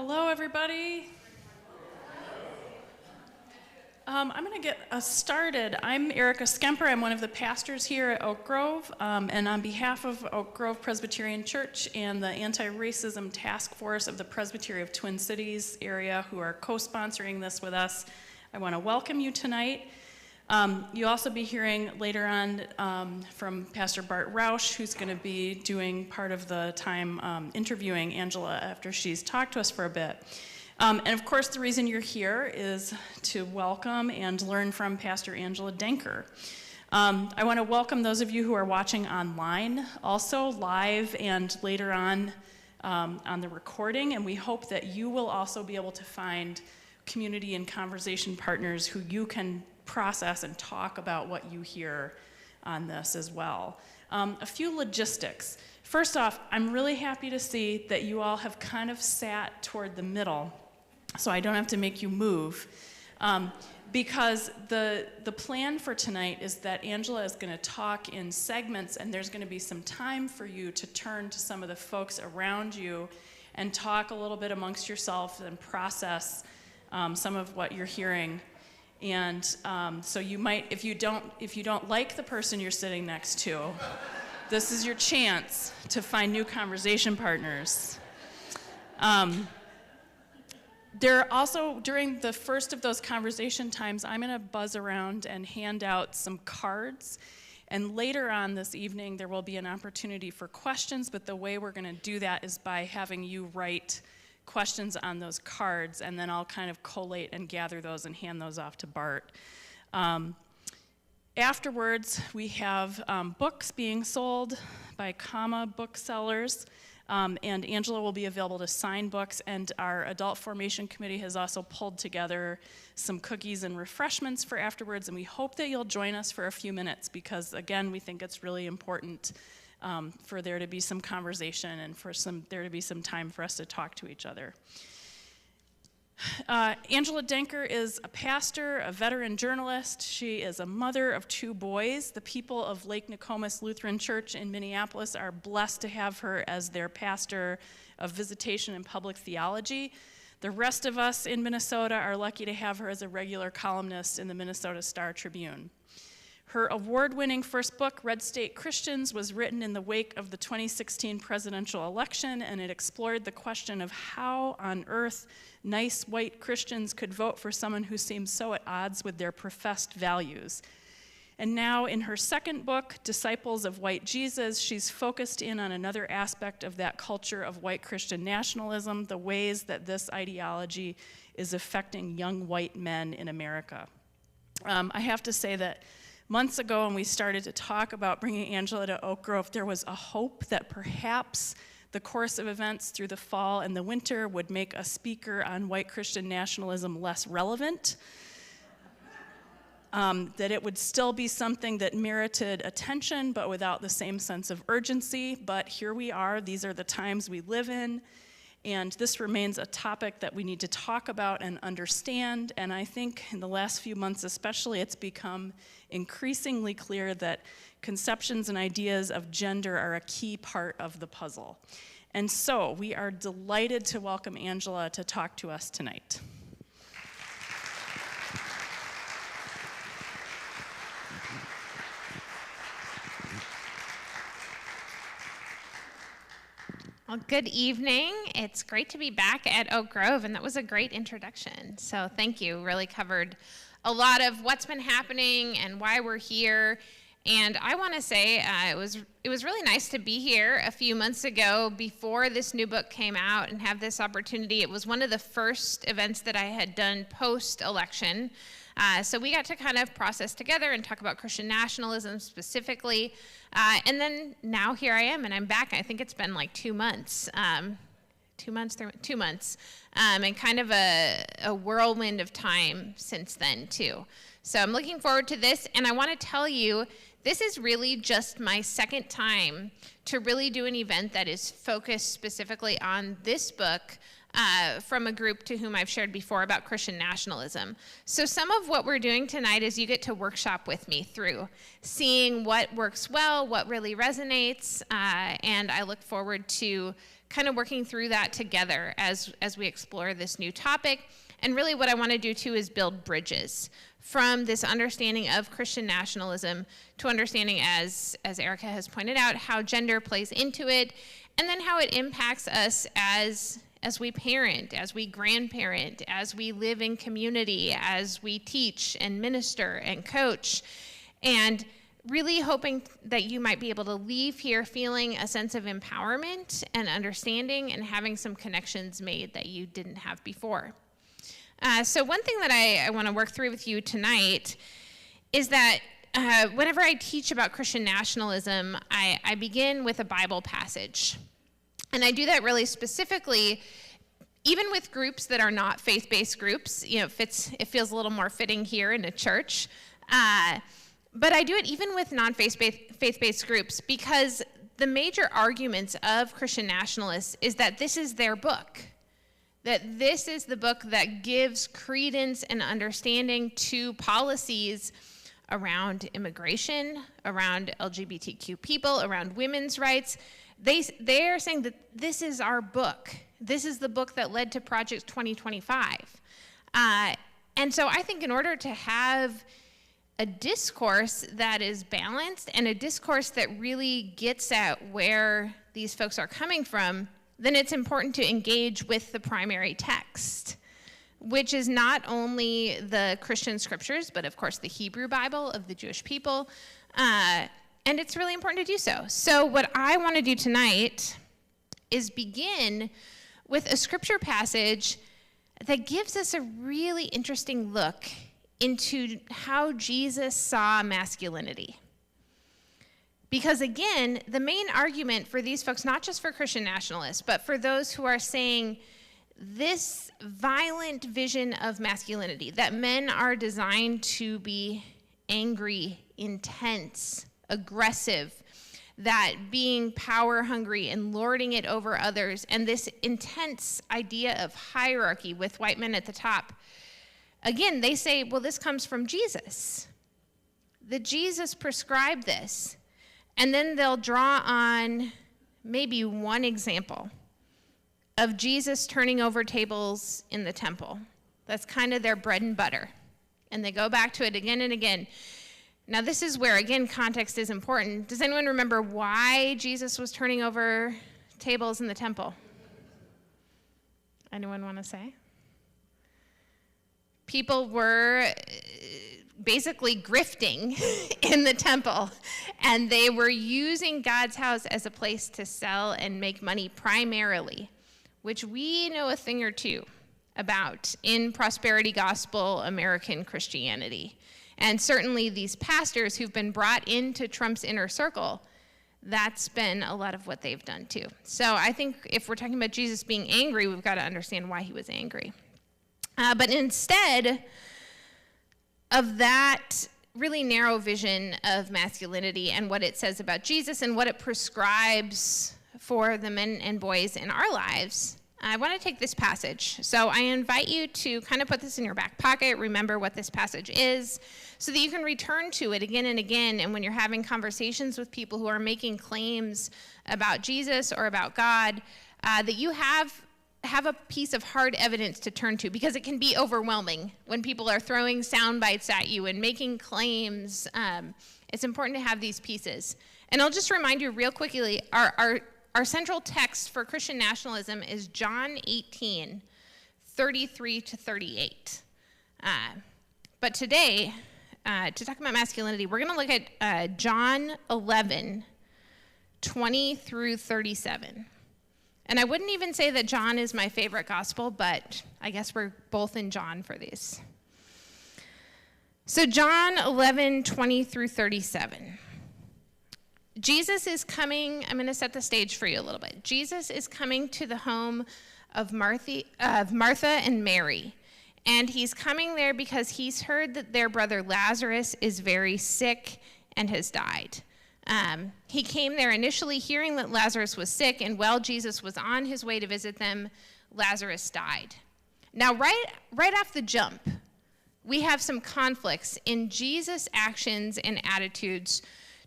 Hello, everybody. I'm going to get us started. I'm Erica Skemper. I'm one of the pastors here at Oak Grove, and on behalf of Oak Grove Presbyterian Church and the Anti-Racism Task Force of the Presbytery of Twin Cities area, who are co-sponsoring this with us, I want to welcome you tonight. You'll also be hearing later on from Pastor Bart Rausch, who's going to be doing part of the time interviewing Angela after she's talked to us for a bit. And of course, the reason you're here is to welcome and learn from Pastor Angela Denker. I want to welcome those of you who are watching online, also live and later on the recording, and we hope that you will also be able to find community and conversation partners who you can process and talk about what you hear on this as well. A few logistics. First off, I'm really happy to see that you all have kind of sat toward the middle, so I don't have to make you move. Because the plan for tonight is that Angela is going to talk in segments, and there's going to be some time for you to turn to some of the folks around you and talk a little bit amongst yourself and process some of what you're hearing. And so you might, if you don't like the person you're sitting next to, this is your chance to find new conversation partners. There are also, during the first of those conversation times, I'm going to buzz around and hand out some cards. And later on this evening, there will be an opportunity for questions, but the way we're going to do that is by having you write questions on those cards, and then I'll kind of collate and gather those and hand those off to Bart. Afterwards, we have books being sold by Comma booksellers, and Angela will be available to sign books, and our Adult Formation Committee has also pulled together some cookies and refreshments for afterwards, and we hope that you'll join us for a few minutes because, again, we think it's really important for there to be some conversation and for there to be some time for us to talk to each other. Angela Denker is a pastor, a veteran journalist. She is a mother of 2 boys. The people of Lake Nokomis Lutheran Church in Minneapolis are blessed to have her as their pastor of visitation and public theology. The rest of us in Minnesota are lucky to have her as a regular columnist in the Minnesota Star-Tribune. Her award-winning first book, Red State Christians, was written in the wake of the 2016 presidential election, and it explored the question of how on earth nice white Christians could vote for someone who seems so at odds with their professed values. And now in her second book, Disciples of White Jesus, she's focused in on another aspect of that culture of white Christian nationalism, the ways that this ideology is affecting young white men in America. I have to say that months ago, when we started to talk about bringing Angela to Oak Grove, there was a hope that perhaps the course of events through the fall and the winter would make a speaker on white Christian nationalism less relevant, that it would still be something that merited attention, but without the same sense of urgency. But here we are. These are the times we live in. And this remains a topic that we need to talk about and understand. And I think in the last few months especially, it's become increasingly clear that conceptions and ideas of gender are a key part of the puzzle. And so we are delighted to welcome Angela to talk to us tonight. Well, good evening. It's great to be back at Oak Grove, and that was a great introduction. So thank you. Really covered a lot of what's been happening and why we're here. And I want to say it was really nice to be here a few months ago before this new book came out and have this opportunity. It was one of the first events that I had done post-election. So we got to kind of process together and talk about Christian nationalism specifically. And then now here I am, and I'm back. I think it's been like 2 months. 2 months, 2 months. And kind of a whirlwind of time since then, too. So I'm looking forward to this, and I want to tell you this is really just my second time to really do an event that is focused specifically on this book from a group to whom I've shared before about Christian nationalism. So some of what we're doing tonight is you get to workshop with me through seeing what works well, what really resonates, and I look forward to kind of working through that together as we explore this new topic. And really what I want to do too is build bridges from this understanding of Christian nationalism to understanding, as Erica has pointed out, how gender plays into it, and then how it impacts us as we parent, as we grandparent, as we live in community, as we teach and minister and coach, and really hoping that you might be able to leave here feeling a sense of empowerment and understanding and having some connections made that you didn't have before. So one thing that I want to work through with you tonight is that whenever I teach about Christian nationalism, I begin with a Bible passage. And I do that really specifically, even with groups that are not faith-based groups. You know, it feels a little more fitting here in a church. But I do it even with non-faith-based groups because the major arguments of Christian nationalists is that this is their book. That this is the book that gives credence and understanding to policies around immigration, around LGBTQ people, around women's rights. They are saying that this is our book. This is the book that led to Project 2025. And so I think in order to have a discourse that is balanced and a discourse that really gets at where these folks are coming from, then it's important to engage with the primary text, which is not only the Christian scriptures, but of course the Hebrew Bible of the Jewish people. And it's really important to do so. So what I want to do tonight is begin with a scripture passage that gives us a really interesting look into how Jesus saw masculinity. Because again, the main argument for these folks, not just for Christian nationalists, but for those who are saying this violent vision of masculinity, that men are designed to be angry, intense, aggressive, that being power hungry and lording it over others, and this intense idea of hierarchy with white men at the top. Again, they say, well, this comes from Jesus. That Jesus prescribed this. And then they'll draw on maybe one example of Jesus turning over tables in the temple. That's kind of their bread and butter. And they go back to it again and again. Now, this is where, again, context is important. Does anyone remember why Jesus was turning over tables in the temple? Anyone want to say? People were basically grifting in the temple, and they were using God's house as a place to sell and make money primarily, which we know a thing or two about in prosperity gospel American Christianity. And certainly these pastors who've been brought into Trump's inner circle, that's been a lot of what they've done too. So I think if we're talking about Jesus being angry, we've got to understand why he was angry. But instead of that really narrow vision of masculinity and what it says about Jesus and what it prescribes for the men and boys in our lives, I want to take this passage. So I invite you to kind of put this in your back pocket, remember what this passage is, so that you can return to it again and again. And when you're having conversations with people who are making claims about Jesus or about God, that you have a piece of hard evidence to turn to, because it can be overwhelming when people are throwing sound bites at you and making claims. It's important to have these pieces. And I'll just remind you real quickly, our central text for Christian nationalism is John 18, 33 to 38. But today, to talk about masculinity, we're going to look at John 11, 20 through 37. And I wouldn't even say that John is my favorite gospel, but I guess we're both in John for these. So John 11, 20 through 37. Jesus is coming, I'm going to set the stage for you a little bit. Jesus is coming to the home of Martha and Mary. And he's coming there because he's heard that their brother Lazarus is very sick and has died. He came there initially hearing that Lazarus was sick, and while Jesus was on his way to visit them, Lazarus died. Now, right off the jump, we have some conflicts in Jesus' actions and attitudes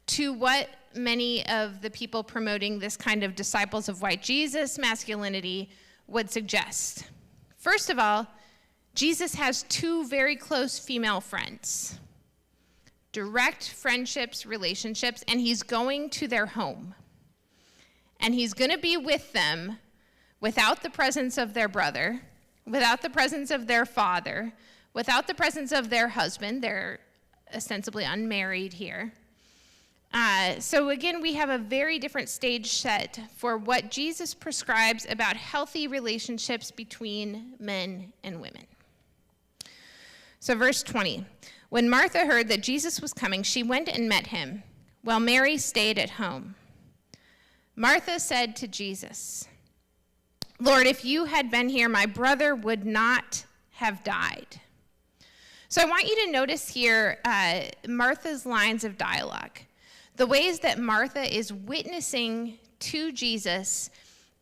to what many of the people promoting this kind of disciples of white Jesus masculinity would suggest. First of all, Jesus has two very close female friends, direct friendships, relationships, and he's going to their home. And he's going to be with them without the presence of their brother, without the presence of their father, without the presence of their husband. They're ostensibly unmarried here. So again, we have a very different stage set for what Jesus prescribes about healthy relationships between men and women. So verse 20, when Martha heard that Jesus was coming, she went and met him, while Mary stayed at home. Martha said to Jesus, Lord, if you had been here, my brother would not have died. So I want you to notice here Martha's lines of dialogue, the ways that Martha is witnessing to Jesus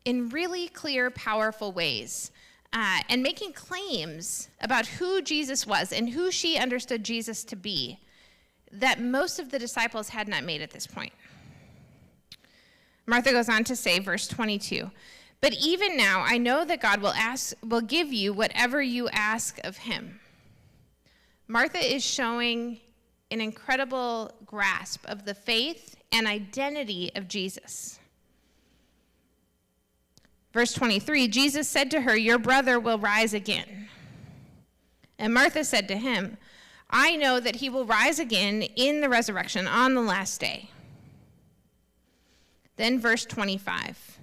in really clear, powerful ways, and making claims about who Jesus was and who she understood Jesus to be that most of the disciples had not made at this point. Martha goes on to say, verse 22, but even now I know that God will give you whatever you ask of him. Martha is showing an incredible grasp of the faith and identity of Jesus. Verse 23, Jesus said to her, your brother will rise again. And Martha said to him, I know that he will rise again in the resurrection on the last day. Then verse 25.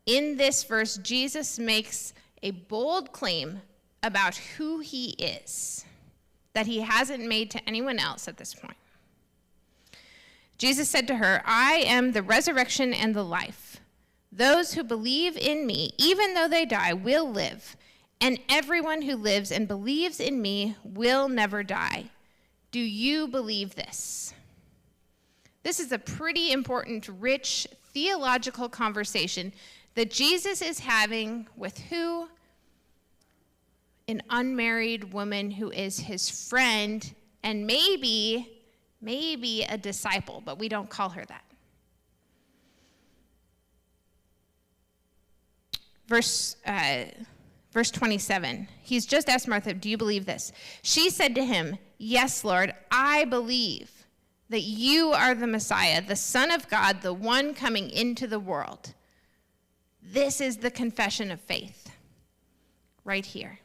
In this verse, Jesus makes a bold claim about who he is that he hasn't made to anyone else at this point. Jesus said to her, I am the resurrection and the life. Those who believe in me, even though they die, will live, and everyone who lives and believes in me will never die. Do you believe this? This is a pretty important, rich, theological conversation that Jesus is having with who? An unmarried woman who is his friend and maybe a disciple, but we don't call her that. Verse 27, he's just asked Martha, do you believe this? She said to him, yes, Lord, I believe that you are the Messiah, the Son of God, the one coming into the world. This is the confession of faith right here.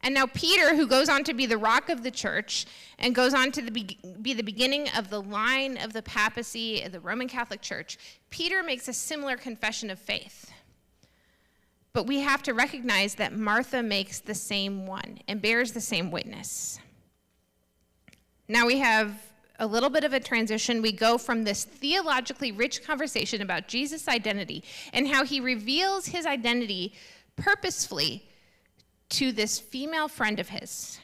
And now Peter, who goes on to be the rock of the church and goes on to be the beginning of the line of the papacy, the Roman Catholic Church, Peter makes a similar confession of faith. But we have to recognize that Martha makes the same one and bears the same witness. Now we have a little bit of a transition. We go from this theologically rich conversation about Jesus' identity and how he reveals his identity purposefully to this female friend of his.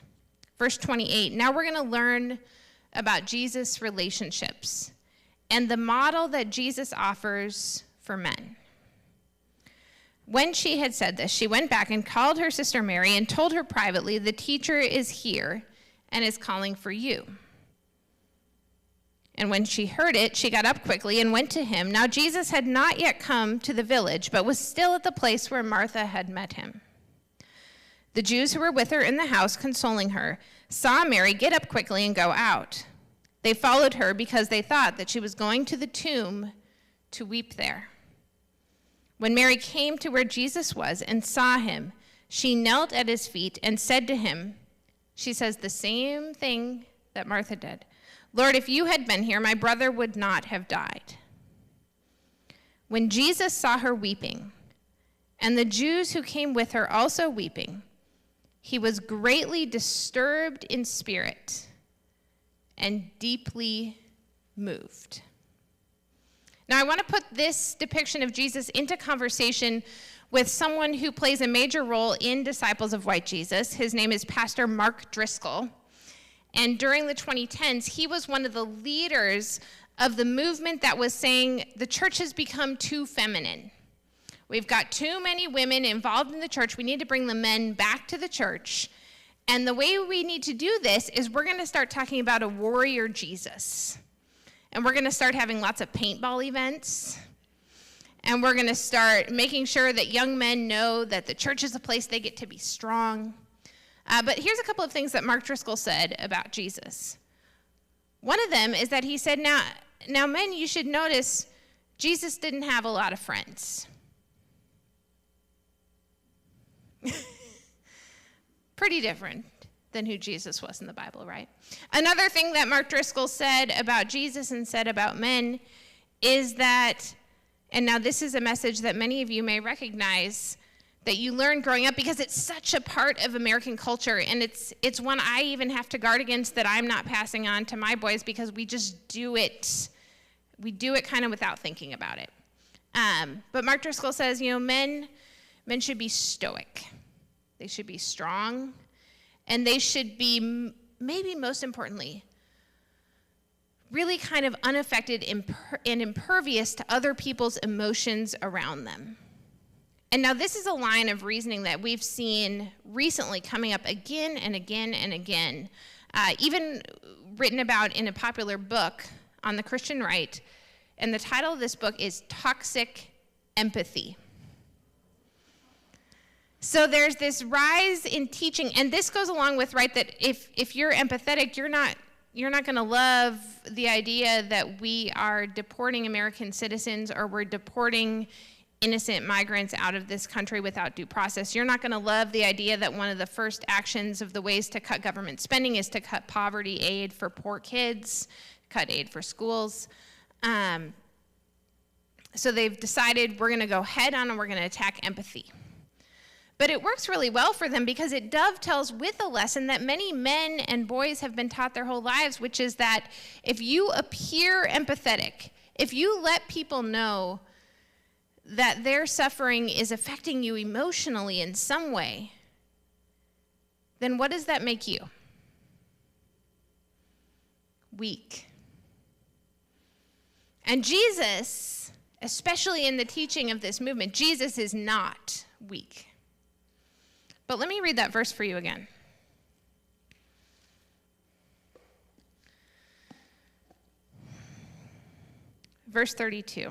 Verse 28, now we're going to learn about Jesus' relationships and the model that Jesus offers for men. When she had said this, she went back and called her sister Mary and told her privately, the teacher is here and is calling for you. And when she heard it, she got up quickly and went to him. Now Jesus had not yet come to the village, but was still at the place where Martha had met him. The Jews who were with her in the house, consoling her, saw Mary get up quickly and go out. They followed her because they thought that she was going to the tomb to weep there. When Mary came to where Jesus was and saw him, she knelt at his feet and said to him, she says the same thing that Martha did, Lord, if you had been here, my brother would not have died. When Jesus saw her weeping, and the Jews who came with her also weeping, he was greatly disturbed in spirit and deeply moved. Now, I want to put this depiction of Jesus into conversation with someone who plays a major role in Disciples of White Jesus. His name is Pastor Mark Driscoll. And during the 2010s, he was one of the leaders of the movement that was saying the church has become too feminine. We've got too many women involved in the church. We need to bring the men back to the church. And the way we need to do this is we're going to start talking about a warrior Jesus. And we're going to start having lots of paintball events. And we're going to start making sure that young men know that the church is a place they get to be strong. But here's a couple of things that Mark Driscoll said about Jesus. One of them is that he said, now men, you should notice Jesus didn't have a lot of friends. Pretty different than who Jesus was in the Bible, right? Another thing that Mark Driscoll said about Jesus and said about men is that, and now this is a message that many of you may recognize, that you learn growing up because it's such a part of American culture, and it's one I even have to guard against that I'm not passing on to my boys because we just do it. We do it kind of without thinking about it. But Mark Driscoll says, men should be stoic. They should be strong, and they should be, maybe most importantly, really kind of unaffected and impervious to other people's emotions around them. And now this is a line of reasoning that we've seen recently coming up again and again and again, even written about in a popular book on the Christian right. And the title of this book is Toxic Empathy. So there's this rise in teaching, and this goes along with, right, that if you're empathetic, you're not going to love the idea that we are deporting American citizens or we're deporting innocent migrants out of this country without due process. You're not going to love the idea that one of the first actions of the ways to cut government spending is to cut poverty aid for poor kids, cut aid for schools. So they've decided we're going to go head on and we're going to attack empathy. But it works really well for them because it dovetails with a lesson that many men and boys have been taught their whole lives, which is that if you appear empathetic, if you let people know that their suffering is affecting you emotionally in some way, then what does that make you? Weak. And Jesus, especially in the teaching of this movement, Jesus is not weak. But let me read that verse for you again. Verse 33.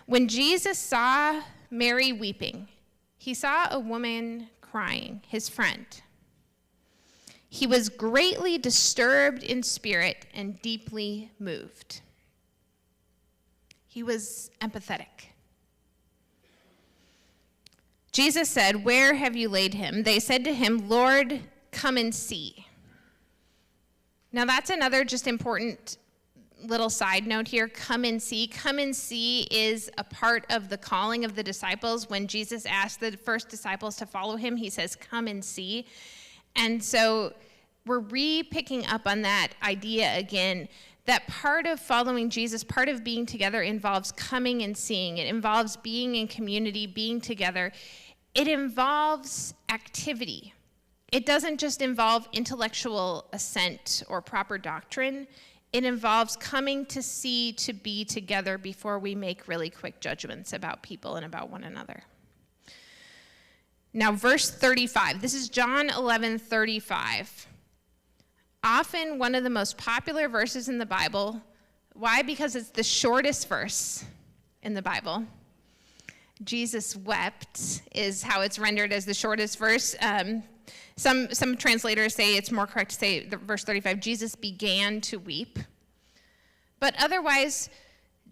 When Jesus saw Mary weeping, he saw a woman crying, his friend. He was greatly disturbed in spirit and deeply moved. He was empathetic. Jesus said, "Where have you laid him?" They said to him, "Lord, come and see." Now that's another just important little side note here. Come and see. Come and see is a part of the calling of the disciples. When Jesus asked the first disciples to follow him, he says, "Come and see." And so we're re-picking up on that idea again, that part of following Jesus, part of being together involves coming and seeing. It involves being in community, being together. It involves activity. It doesn't just involve intellectual assent or proper doctrine. It involves coming to see, to be together before we make really quick judgments about people and about one another. Now, verse 35. This is John 11:35. Often one of the most popular verses in the Bible. Why? Because it's the shortest verse in the Bible. Jesus wept is how it's rendered as the shortest verse. Some translators say it's more correct to say verse 35, Jesus began to weep. But otherwise,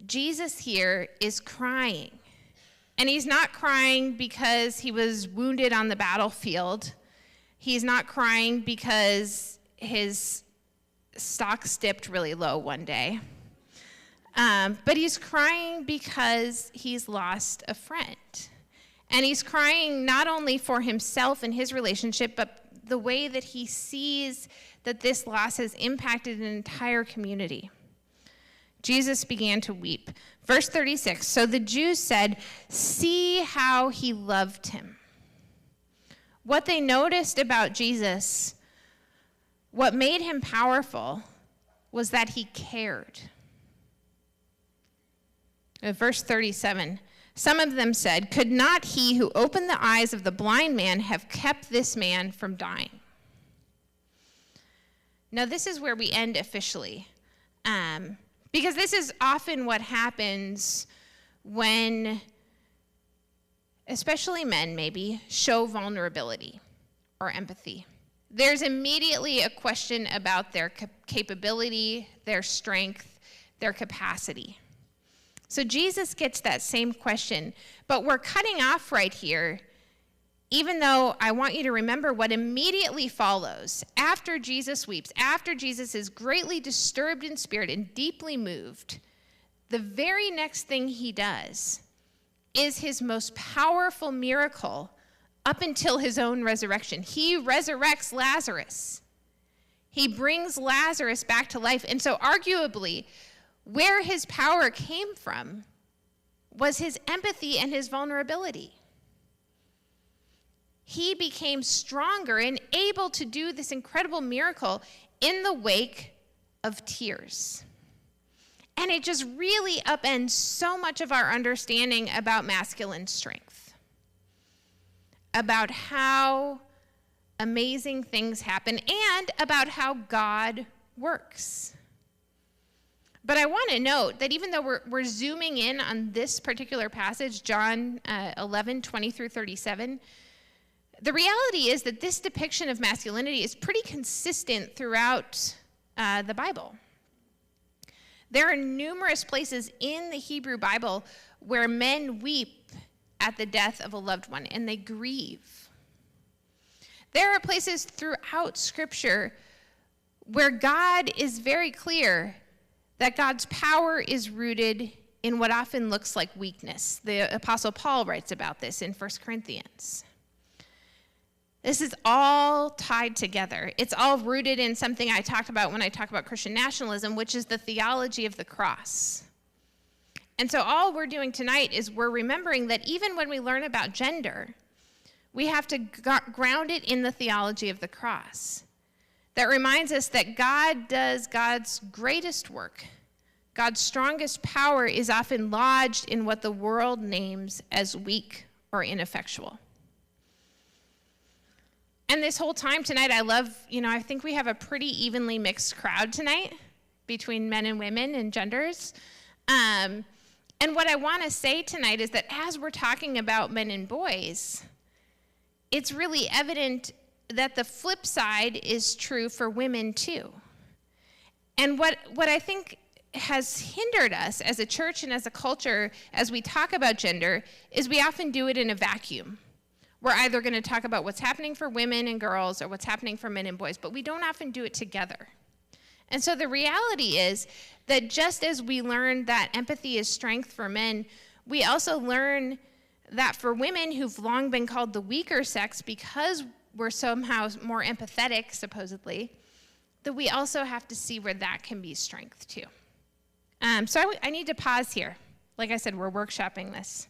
Jesus here is crying. And he's not crying because he was wounded on the battlefield. He's not crying because his stocks dipped really low one day. But he's crying because he's lost a friend. And he's crying not only for himself and his relationship, but the way that he sees that this loss has impacted an entire community. Jesus began to weep. Verse 36, so the Jews said, "See how he loved him." What they noticed about Jesus What made him powerful was that he cared. Verse 37, some of them said, "Could not he who opened the eyes of the blind man have kept this man from dying?" Now, this is where we end officially, because this is often what happens when, especially men maybe, show vulnerability or empathy. There's immediately a question about their capability, their strength, their capacity. So Jesus gets that same question, but we're cutting off right here, even though I want you to remember what immediately follows after Jesus weeps, after Jesus is greatly disturbed in spirit and deeply moved. The very next thing he does is his most powerful miracle up until his own resurrection. He resurrects Lazarus. He brings Lazarus back to life. And so arguably, where his power came from was his empathy and his vulnerability. He became stronger and able to do this incredible miracle in the wake of tears. And it just really upends so much of our understanding about masculine strength, about how amazing things happen, and about how God works. But I want to note that even though we're zooming in on this particular passage, John 11, 20 through 37, the reality is that this depiction of masculinity is pretty consistent throughout the Bible. There are numerous places in the Hebrew Bible where men weep at the death of a loved one, and they grieve. There are places throughout Scripture where God is very clear that God's power is rooted in what often looks like weakness. The Apostle Paul writes about this in 1 Corinthians. This is all tied together. It's all rooted in something I talked about when I talk about Christian nationalism, which is the theology of the cross. And so all we're doing tonight is we're remembering that even when we learn about gender, we have to ground it in the theology of the cross. That reminds us that God does God's greatest work. God's strongest power is often lodged in what the world names as weak or ineffectual. And this whole time tonight, I think we have a pretty evenly mixed crowd tonight between men and women and genders. And what I want to say tonight is that as we're talking about men and boys, it's really evident that the flip side is true for women too. And what I think has hindered us as a church and as a culture as we talk about gender is we often do it in a vacuum. We're either going to talk about what's happening for women and girls or what's happening for men and boys, but we don't often do it together. And so the reality is that just as we learn that empathy is strength for men, we also learn that for women who've long been called the weaker sex because we're somehow more empathetic, supposedly, that we also have to see where that can be strength too. So I need to pause here. Like I said, we're workshopping this.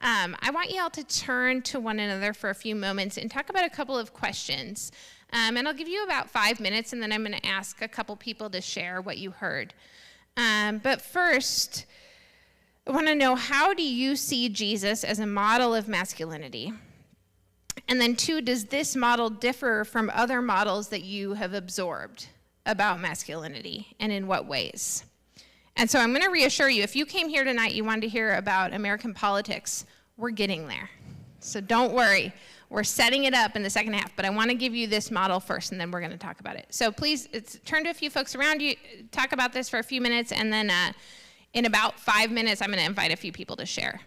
I want you all to turn to one another for a few moments and talk about a couple of questions. And I'll give you about 5 minutes, and then I'm going to ask a couple people to share what you heard. But first, I want to know, how do you see Jesus as a model of masculinity? And then 2, does this model differ from other models that you have absorbed about masculinity, and in what ways? And so I'm going to reassure you, if you came here tonight, you wanted to hear about American politics, we're getting there. So don't worry. We're setting it up in the second half, but I want to give you this model first, and then we're going to talk about it. So please turn to a few folks around you, talk about this for a few minutes, and then in about 5 minutes, I'm going to invite a few people to share.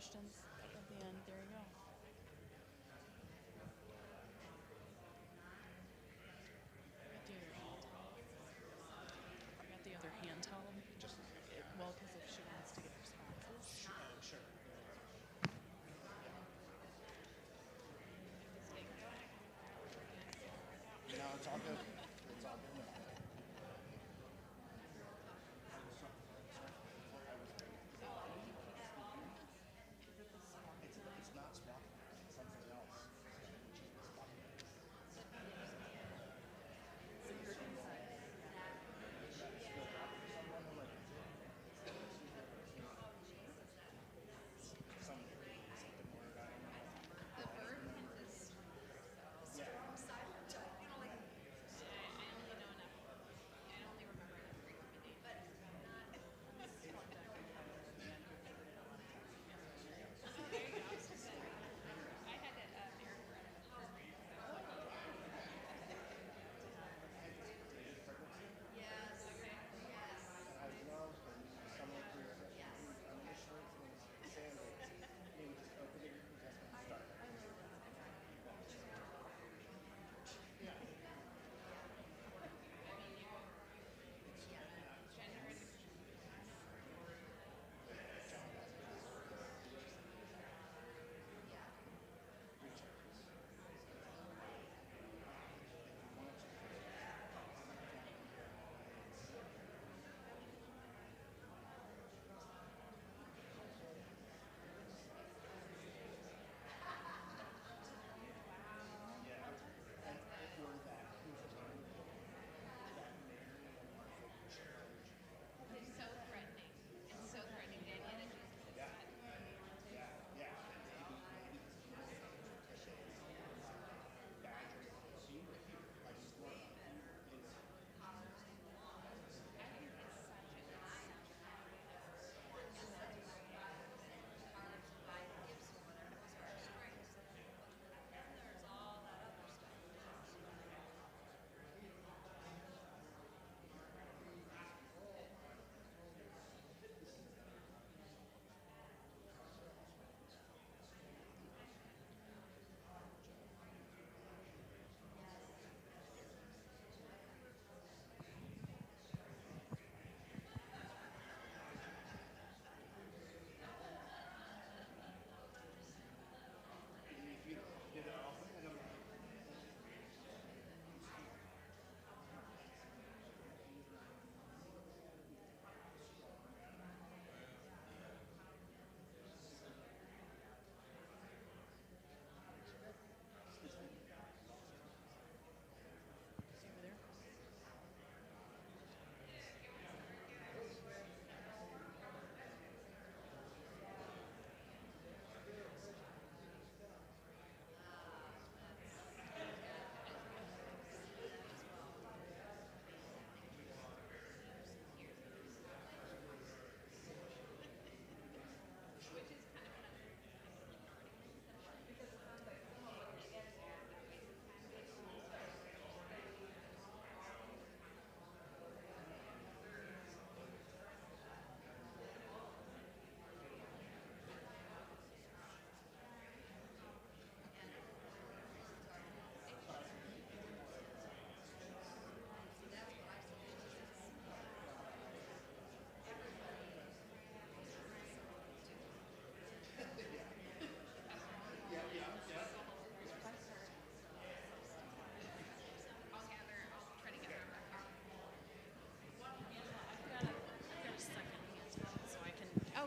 questions at the end. There you go. I got the other hand towel. Well, because if she wants to get responses. Sure. No, it's all good. It's all good. It's not swap. It's something else.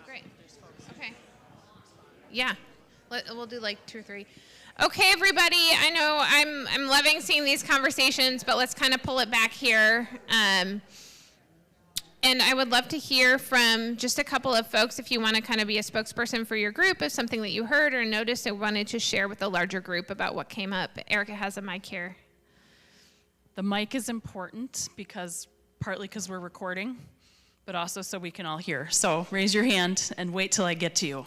Great. Okay. Yeah. We'll do like 2 or 3. Okay, everybody. I know I'm loving seeing these conversations, but let's kind of pull it back here. And I would love to hear from just a couple of folks if you want to kind of be a spokesperson for your group, if something that you heard or noticed or wanted to share with the larger group about what came up. Erica has a mic here. The mic is important partly because we're recording, but also so we can all hear. So raise your hand and wait till I get to you.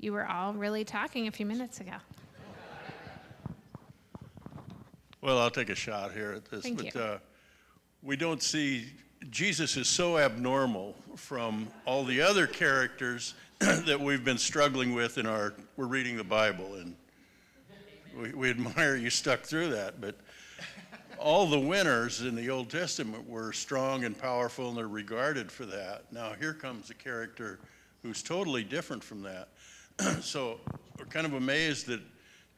You were all really talking a few minutes ago. Well, I'll take a shot here at this. Thank you. We don't see Jesus is so abnormal from all the other characters that we've been struggling with we're reading the Bible, and we admire you stuck through that, but all the winners in the Old Testament were strong and powerful, and they're regarded for that. Now here comes a character who's totally different from that. So we're kind of amazed that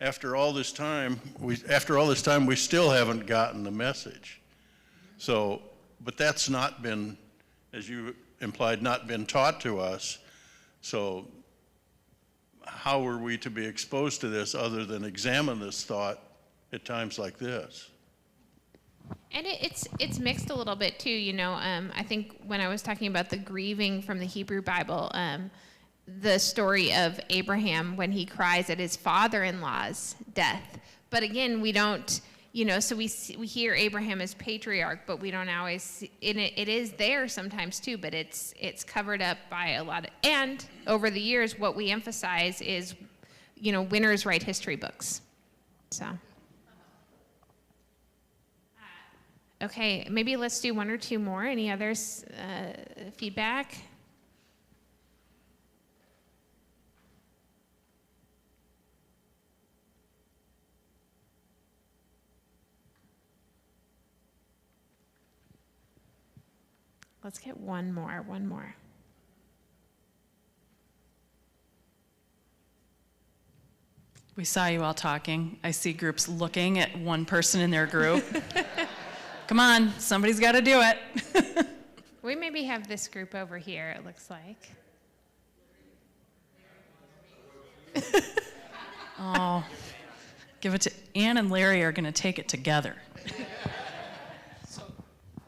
after all this time, we still haven't gotten the message. So, but that's not been, as you implied, not been taught to us. So how are we to be exposed to this other than examine this thought at times like this? And it's mixed a little bit too, you know. I think when I was talking about the grieving from the Hebrew Bible, the story of Abraham when he cries at his father-in-law's death. But again, we don't, you know, so we hear Abraham as patriarch, but we don't always see, and it is there sometimes too, but it's covered up by a lot of, and over the years, what we emphasize is, you know, winners write history books. So. Okay, maybe let's do one or two more. Any others, feedback? Let's get one more. We saw you all talking. I see groups looking at one person in their group. Come on, somebody's got to do it. We maybe have this group over here, it looks like. Oh, give it to Ann and Larry are going to take it together.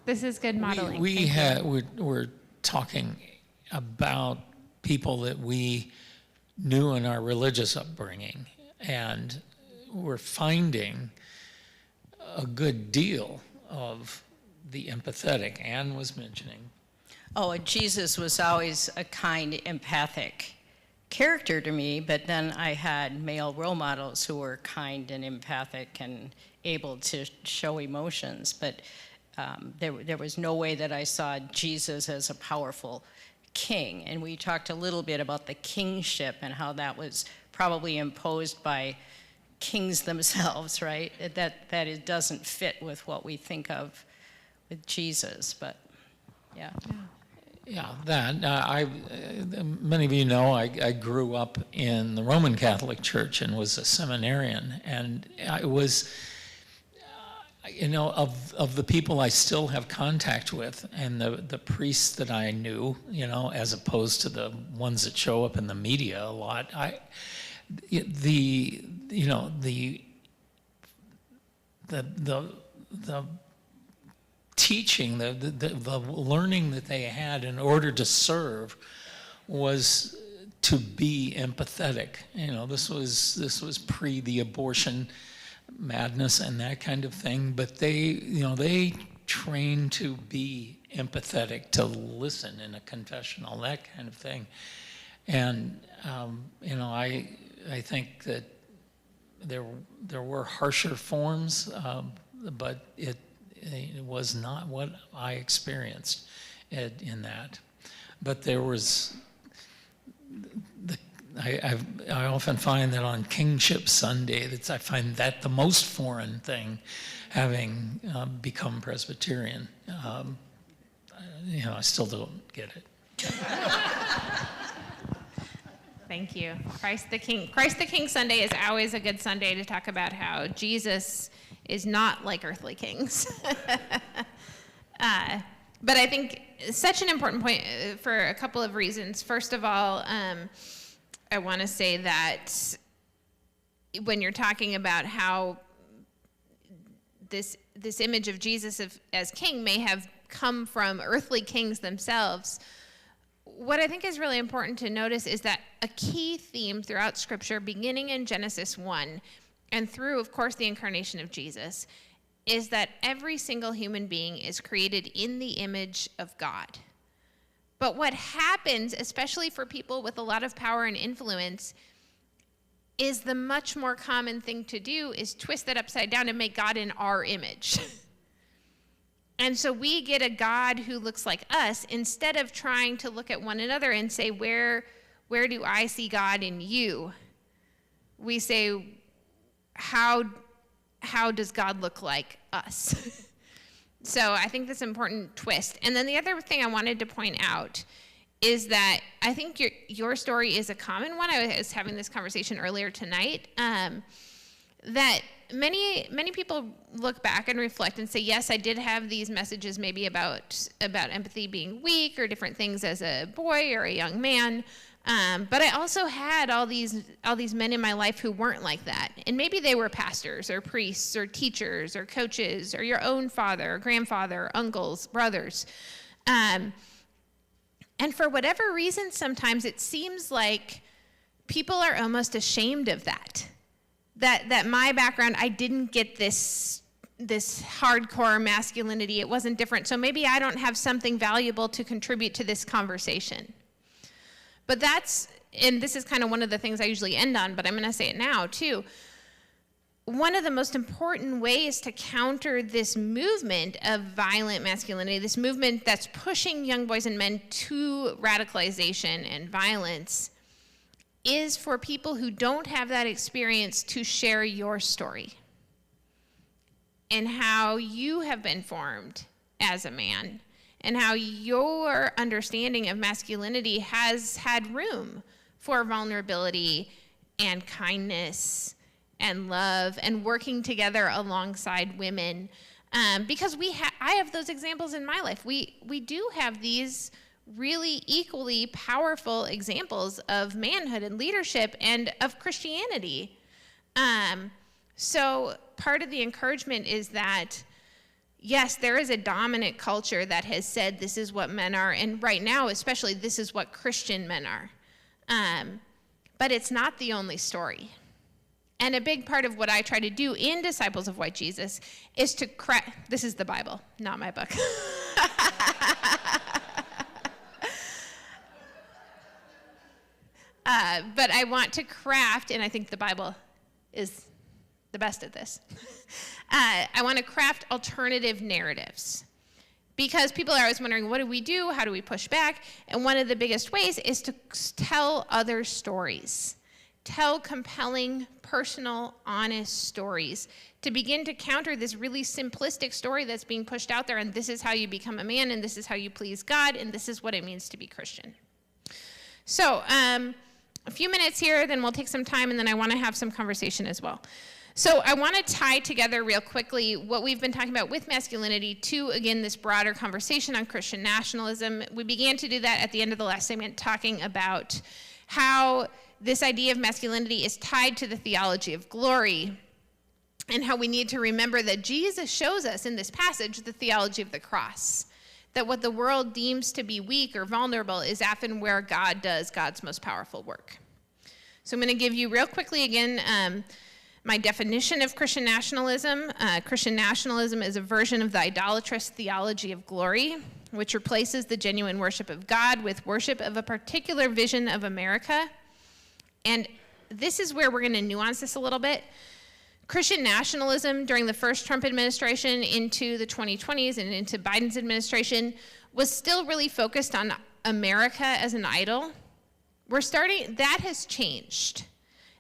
This is good modeling. We're talking about people that we knew in our religious upbringing, and we're finding a good deal of the empathetic. Anne was mentioning. Oh, Jesus was always a kind, empathic character to me, but then I had male role models who were kind and empathic and able to show emotions, but there was no way that I saw Jesus as a powerful king. And we talked a little bit about the kingship and how that was probably imposed by kings themselves, right? That it doesn't fit with what we think of with Jesus, but yeah. Yeah, that. Many of you know I grew up in the Roman Catholic Church and was a seminarian, and I was, you know, of the people I still have contact with and the priests that I knew, you know, as opposed to the ones that show up in the media a lot, the teaching, the learning that they had in order to serve was to be empathetic. You know, this was pre the abortion madness and that kind of thing, but they trained to be empathetic, to listen in a confessional, that kind of thing. And you know, I think that there were harsher forms, but it was not what I experienced in that. But there was, I often find that on Kingship Sunday, I find that the most foreign thing, having become Presbyterian. You know, I still don't get it. Thank you. Christ the King. Christ the King Sunday is always a good Sunday to talk about how Jesus is not like earthly kings. But I think such an important point for a couple of reasons. First of all, I want to say that when you're talking about how this image of Jesus as king may have come from earthly kings themselves, what I think is really important to notice is that a key theme throughout Scripture, beginning in Genesis 1, and through, of course, the incarnation of Jesus, is that every single human being is created in the image of God. But what happens, especially for people with a lot of power and influence, is the much more common thing to do is twist that upside down and make God in our image. And so we get a God who looks like us instead of trying to look at one another and say, where do I see God in you? We say, how does God look like us? So I think that's an important twist. And then the other thing I wanted to point out is that I think your story is a common one. I was having this conversation earlier tonight, that many people look back and reflect and say, yes, I did have these messages maybe about empathy being weak or different things as a boy or a young man, but I also had all these men in my life who weren't like that. And maybe they were pastors or priests or teachers or coaches or your own father or grandfather, uncles, brothers. And for whatever reason, sometimes it seems like people are almost ashamed of that. That my background, I didn't get this hardcore masculinity. It wasn't different. So maybe I don't have something valuable to contribute to this conversation. But and this is kind of one of the things I usually end on, but I'm going to say it now too. One of the most important ways to counter this movement of violent masculinity, this movement that's pushing young boys and men to radicalization and violence, is for people who don't have that experience to share your story and how you have been formed as a man and how your understanding of masculinity has had room for vulnerability and kindness and love and working together alongside women. Because I have those examples in my life. We do have these really equally powerful examples of manhood and leadership and of Christianity. So part of the encouragement is that, yes, there is a dominant culture that has said this is what men are, and right now especially this is what Christian men are. But it's not the only story. And a big part of what I try to do in Disciples of White Jesus is to this is the Bible, not my book. But I want to craft, and I think the Bible is the best at this. I want to craft alternative narratives. Because people are always wondering, what do we do? How do we push back? And one of the biggest ways is to tell other stories. Tell compelling, personal, honest stories to begin to counter this really simplistic story that's being pushed out there, and this is how you become a man, and this is how you please God, and this is what it means to be Christian. So, a few minutes here, then we'll take some time, and then I want to have some conversation as well. So I want to tie together real quickly what we've been talking about with masculinity to, again, this broader conversation on Christian nationalism. We began to do that at the end of the last segment, talking about how this idea of masculinity is tied to the theology of glory, and how we need to remember that Jesus shows us in this passage the theology of the cross. That what the world deems to be weak or vulnerable is often where God does God's most powerful work. So I'm going to give you real quickly again my definition of Christian nationalism. Christian nationalism is a version of the idolatrous theology of glory, which replaces the genuine worship of God with worship of a particular vision of America. And this is where we're going to nuance this a little bit. Christian nationalism during the first Trump administration into the 2020s and into Biden's administration was still really focused on America as an idol. That has changed.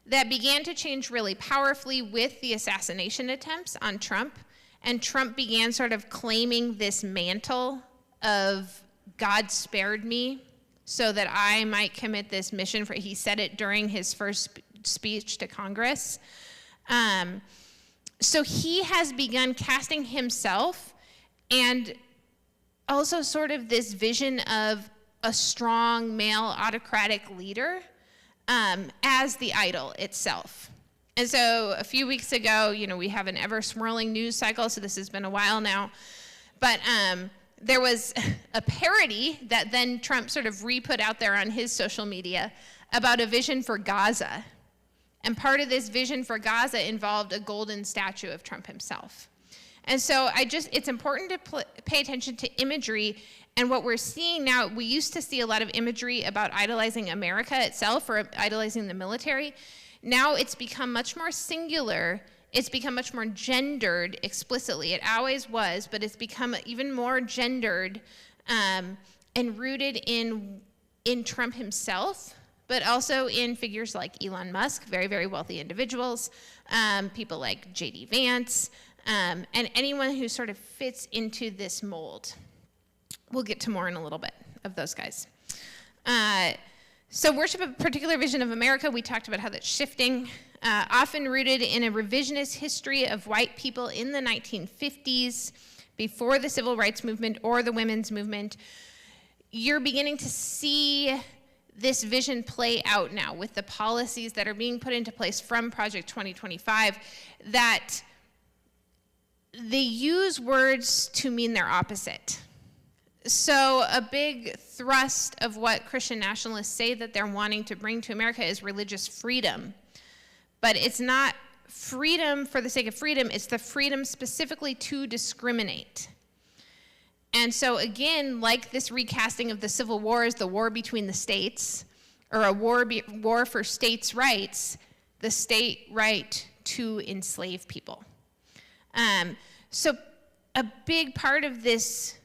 That began to change really powerfully with the assassination attempts on Trump, and Trump began sort of claiming this mantle of God spared me so that I might commit this mission. He said it during his first speech to Congress. So he has begun casting himself and also sort of this vision of a strong male autocratic leader as the idol itself. And so a few weeks ago, we have an ever swirling news cycle, so this has been a while now, but there was a parody that then Trump sort of re-put out there on his social media about a vision for Gaza. And part of this vision for Gaza involved a golden statue of Trump himself. And so it's important to pay attention to imagery. And what we're seeing now, we used to see a lot of imagery about idolizing America itself or idolizing the military. Now it's become much more singular it's become much more gendered explicitly. It always was, but it's become even more gendered and rooted in Trump himself, but also in figures like Elon Musk, very, very wealthy individuals, people like J.D. Vance, and anyone who sort of fits into this mold. We'll get to more in a little bit of those guys. So worship a particular vision of America, we talked about how that's shifting, often rooted in a revisionist history of white people in the 1950s, before the civil rights movement or the women's movement. You're beginning to see this vision play out now with the policies that are being put into place from Project 2025, that they use words to mean their opposite. So a big thrust of what Christian nationalists say that they're wanting to bring to America is religious freedom. But it's not freedom for the sake of freedom, it's the freedom specifically to discriminate. And so again, like this recasting of the Civil War as the war between the states, or a war for states' rights, the state right to enslave people. So a big part of this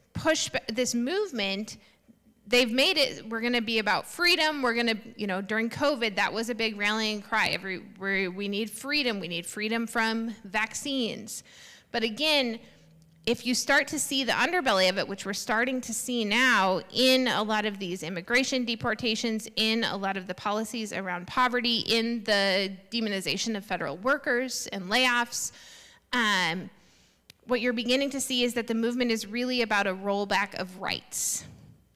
this movement, they've made it, we're gonna be about freedom, we're gonna, during COVID, that was a big rallying cry. We need freedom from vaccines. But again, if you start to see the underbelly of it, which we're starting to see now in a lot of these immigration deportations, in a lot of the policies around poverty, in the demonization of federal workers and layoffs, what you're beginning to see is that the movement is really about a rollback of rights,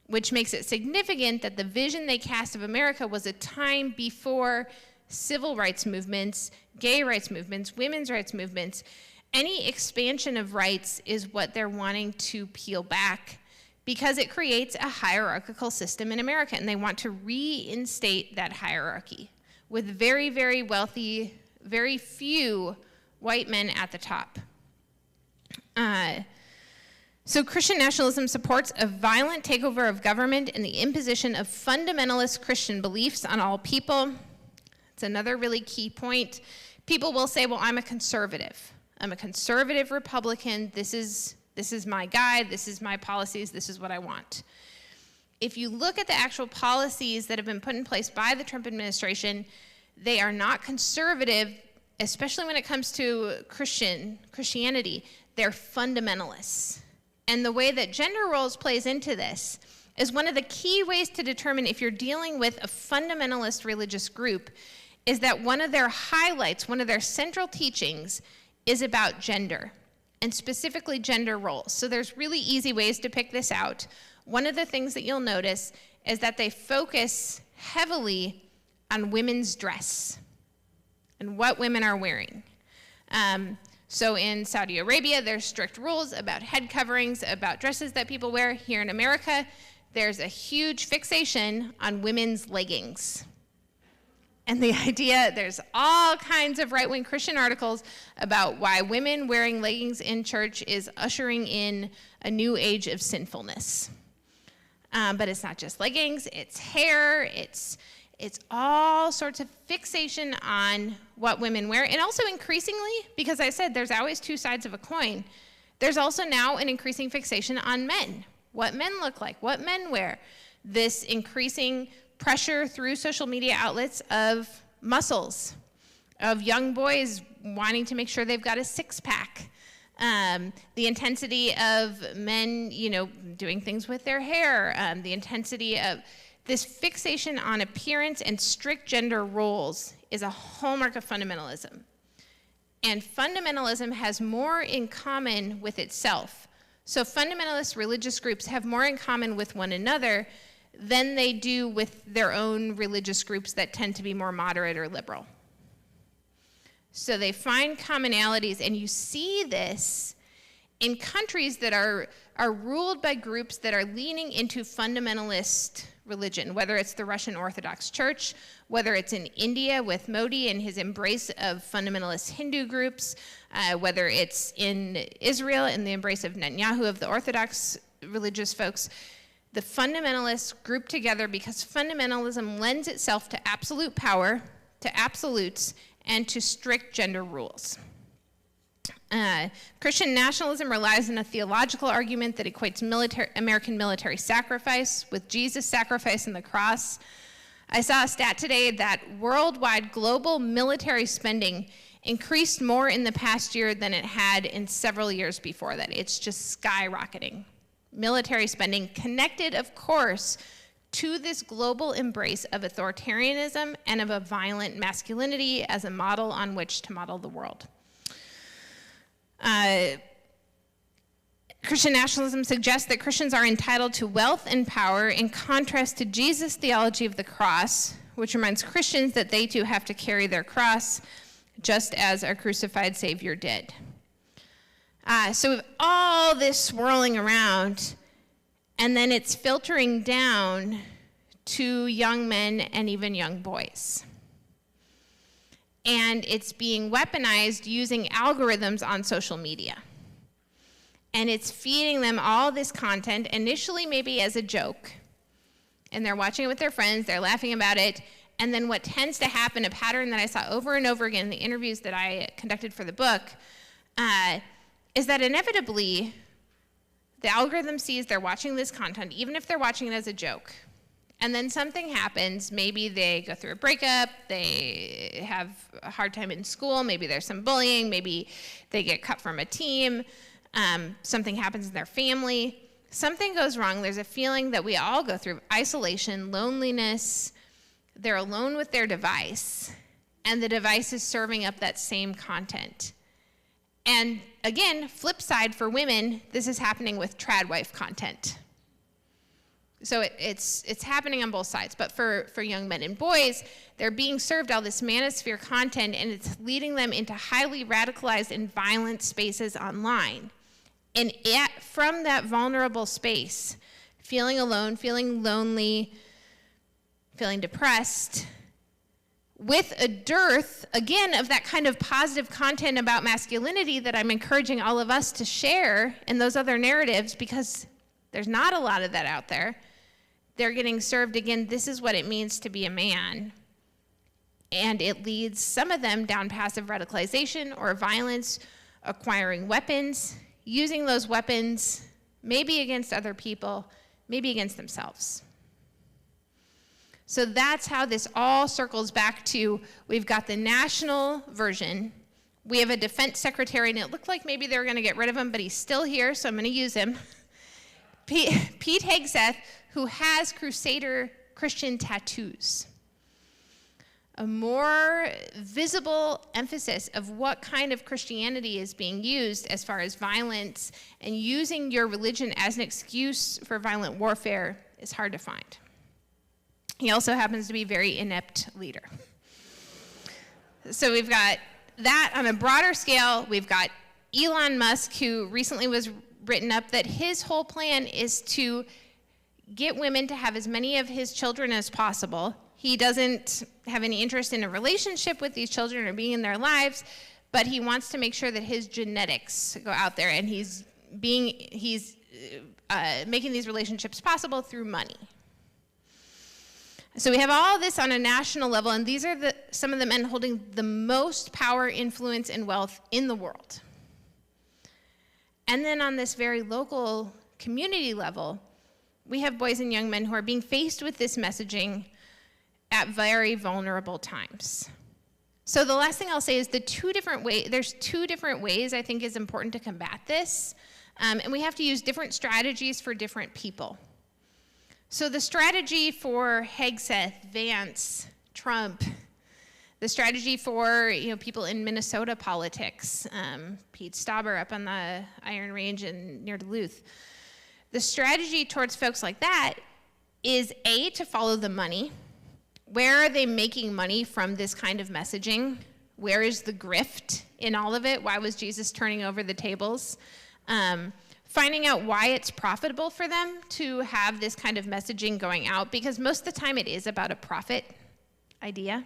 which makes it significant that the vision they cast of America was a time before civil rights movements, gay rights movements, women's rights movements. Any expansion of rights is what they're wanting to peel back because it creates a hierarchical system in America, and they want to reinstate that hierarchy with very, very wealthy, very few white men at the top. So Christian nationalism supports a violent takeover of government and the imposition of fundamentalist Christian beliefs on all people. It's another really key point. People will say, well, I'm a conservative. I'm a conservative Republican. This is my guide. This is my policies. This is what I want. If you look at the actual policies that have been put in place by the Trump administration, they are not conservative, especially when it comes to Christianity. They're fundamentalists. And the way that gender roles plays into this is one of the key ways to determine if you're dealing with a fundamentalist religious group is that one of their highlights, one of their central teachings is about gender, and specifically gender roles. So there's really easy ways to pick this out. One of the things that you'll notice is that they focus heavily on women's dress and what women are wearing. So in Saudi Arabia, there's strict rules about head coverings, about dresses that people wear. Here in America, there's a huge fixation on women's leggings. And the idea, there's all kinds of right-wing Christian articles about why women wearing leggings in church is ushering in a new age of sinfulness. But it's not just leggings, it's hair, it's all sorts of fixation on what women wear. And also increasingly, because I said there's always two sides of a coin, there's also now an increasing fixation on men, what men look like, what men wear. This increasing pressure through social media outlets of muscles, of young boys wanting to make sure they've got a six-pack. The intensity of men, doing things with their hair, the intensity of this fixation on appearance and strict gender roles is a hallmark of fundamentalism. And fundamentalism has more in common with itself. So fundamentalist religious groups have more in common with one another than they do with their own religious groups that tend to be more moderate or liberal. So they find commonalities, and you see this in countries that are ruled by groups that are leaning into fundamentalist religion, whether it's the Russian Orthodox Church, whether it's in India with Modi and his embrace of fundamentalist Hindu groups, whether it's in Israel and the embrace of Netanyahu of the Orthodox religious folks. The fundamentalists group together because fundamentalism lends itself to absolute power, to absolutes, and to strict gender rules. Christian nationalism relies on a theological argument that equates American military sacrifice with Jesus' sacrifice on the cross. I saw a stat today that worldwide global military spending increased more in the past year than it had in several years before that. It's just skyrocketing. Military spending connected, of course, to this global embrace of authoritarianism and of a violent masculinity as a model on which to model the world. Christian nationalism suggests that Christians are entitled to wealth and power in contrast to Jesus' theology of the cross, which reminds Christians that they too have to carry their cross just as our crucified Savior did. So with all this swirling around, and then it's filtering down to young men and even young boys. And it's being weaponized using algorithms on social media. And it's feeding them all this content, initially maybe as a joke. And they're watching it with their friends, they're laughing about it. And then what tends to happen, a pattern that I saw over and over again in the interviews that I conducted for the book, is that inevitably the algorithm sees they're watching this content, even if they're watching it as a joke. And then something happens. Maybe they go through a breakup, they have a hard time in school, maybe there's some bullying, maybe they get cut from a team, something happens in their family. Something goes wrong. There's a feeling that we all go through: isolation, loneliness. They're alone with their device, and the device is serving up that same content. And again, flip side for women, this is happening with trad wife content. So it's happening on both sides. But for young men and boys, they're being served all this manosphere content, and it's leading them into highly radicalized and violent spaces online. And from that vulnerable space, feeling alone, feeling lonely, feeling depressed, with a dearth, again, of that kind of positive content about masculinity that I'm encouraging all of us to share in those other narratives, because there's not a lot of that out there. They're getting served, again, this is what it means to be a man. And it leads some of them down passive radicalization or violence, acquiring weapons, using those weapons maybe against other people, maybe against themselves. So that's how this all circles back to, we've got the national version. We have a defense secretary, and it looked like maybe they were going to get rid of him, but he's still here, so I'm going to use him. Pete Hegseth, who has Crusader Christian tattoos. A more visible emphasis of what kind of Christianity is being used as far as violence, and using your religion as an excuse for violent warfare is hard to find. He also happens to be a very inept leader. So we've got that on a broader scale. We've got Elon Musk, who recently was written up that his whole plan is to get women to have as many of his children as possible. He doesn't have any interest in a relationship with these children or being in their lives, but he wants to make sure that his genetics go out there, and he's making these relationships possible through money. So we have all this on a national level, and these are some of the men holding the most power, influence, and wealth in the world. And then on this very local community level, we have boys and young men who are being faced with this messaging at very vulnerable times. So the last thing I'll say is there's two different ways I think is important to combat this, and we have to use different strategies for different people. So the strategy for Hegseth, Vance, Trump, the strategy for people in Minnesota politics, Pete Stauber up on the Iron Range near Duluth, the strategy towards folks like that is to follow the money. Where are they making money from this kind of messaging? Where is the grift in all of it? Why was Jesus turning over the tables? Finding out why it's profitable for them to have this kind of messaging going out, because most of the time it is about a profit idea.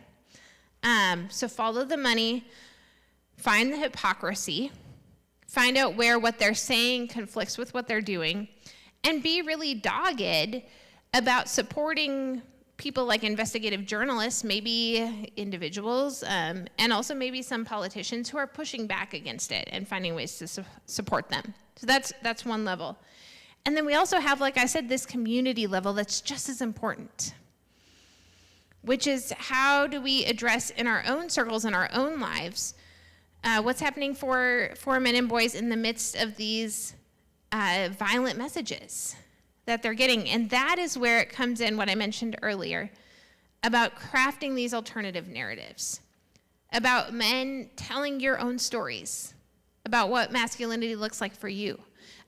So follow the money, find the hypocrisy, find out where what they're saying conflicts with what they're doing, and be really dogged about supporting people like investigative journalists, maybe individuals, and also maybe some politicians who are pushing back against it and finding ways to support them. So that's one level. And then we also have, like I said, this community level that's just as important, which is how do we address in our own circles, in our own lives, what's happening for men and boys in the midst of these violent messages that they're getting. And that is where it comes in, what I mentioned earlier, about crafting these alternative narratives, about men telling your own stories, about what masculinity looks like for you,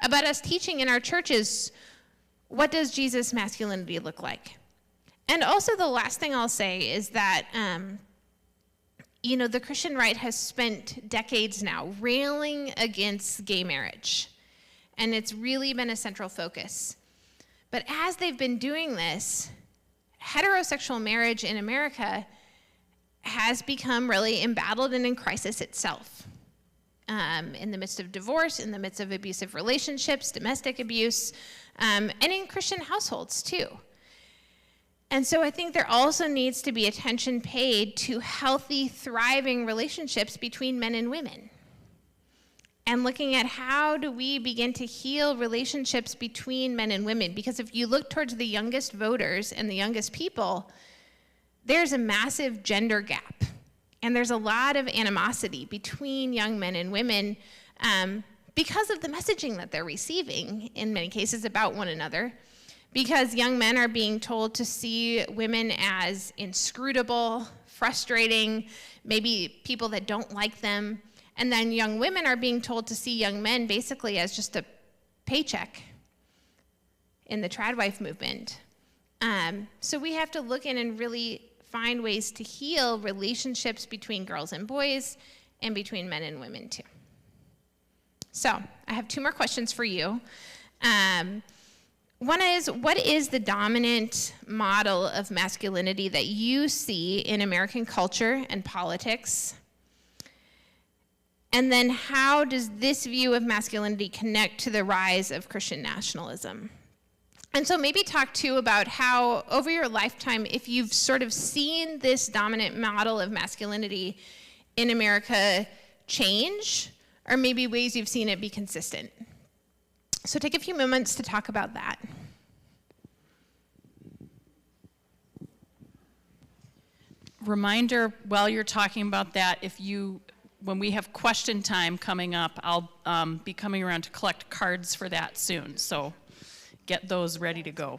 about us teaching in our churches, what does Jesus' masculinity look like? And also the last thing I'll say is that, the Christian right has spent decades now railing against gay marriage, and it's really been a central focus. But as they've been doing this, heterosexual marriage in America has become really embattled and in crisis itself. In the midst of divorce, in the midst of abusive relationships, domestic abuse, and in Christian households too. And so I think there also needs to be attention paid to healthy, thriving relationships between men and women. And looking at how do we begin to heal relationships between men and women. Because if you look towards the youngest voters and the youngest people, there's a massive gender gap. And there's a lot of animosity between young men and women because of the messaging that they're receiving, in many cases, about one another. Because young men are being told to see women as inscrutable, frustrating, maybe people that don't like them. And then young women are being told to see young men basically as just a paycheck in the tradwife movement. So we have to look in and really find ways to heal relationships between girls and boys and between men and women too. So I have two more questions for you. One is, what is the dominant model of masculinity that you see in American culture and politics? And then how does this view of masculinity connect to the rise of Christian nationalism? And so maybe talk too about how over your lifetime, if you've sort of seen this dominant model of masculinity in America change, or maybe ways you've seen it be consistent. So take a few moments to talk about that. Reminder while you're talking about that, when we have question time coming up, I'll be coming around to collect cards for that soon. So get those ready to go.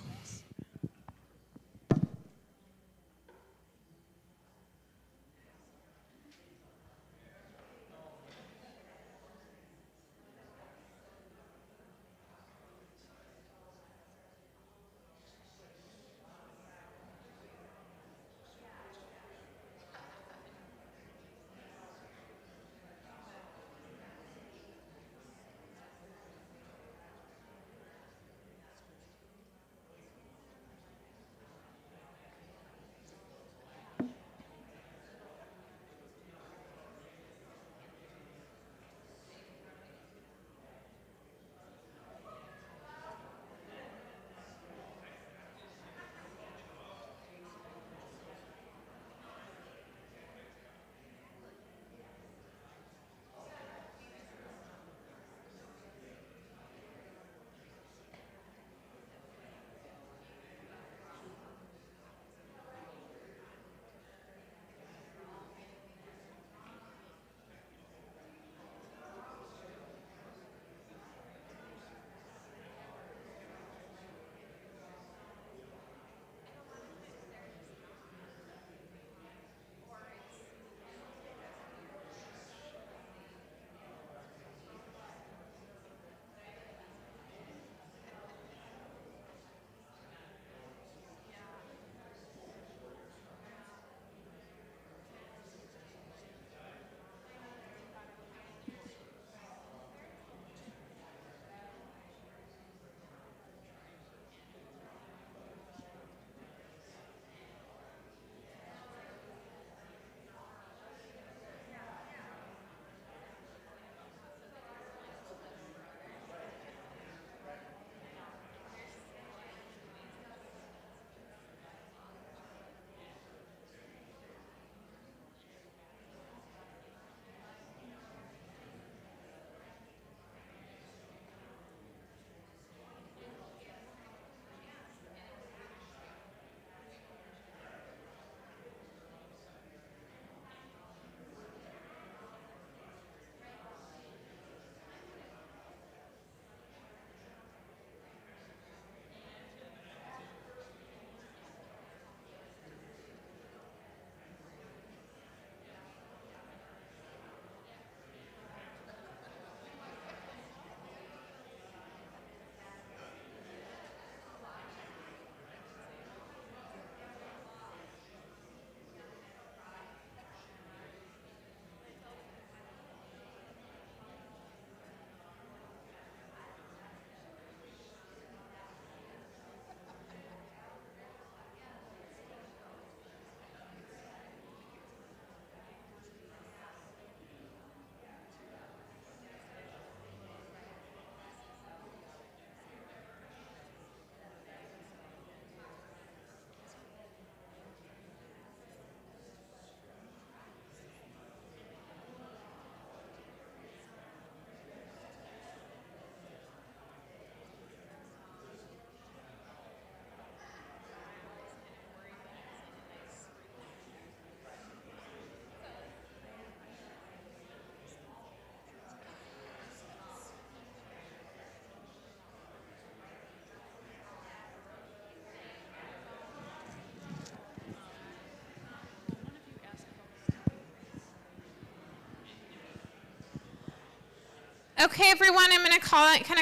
Okay, everyone, I'm going to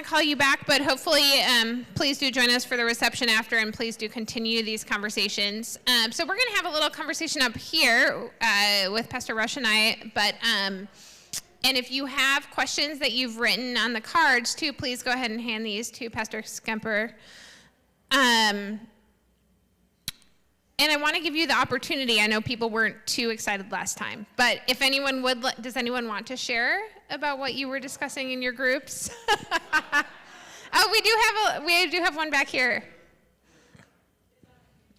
call you back, but hopefully, please do join us for the reception after, and please do continue these conversations. So we're going to have a little conversation up here with Pastor Rush and I, but and if you have questions that you've written on the cards too, please go ahead and hand these to Pastor Skemper. And I want to give you the opportunity. I know people weren't too excited last time, but if anyone would, does anyone want to share about what you were discussing in your groups? Oh, we do have one back here.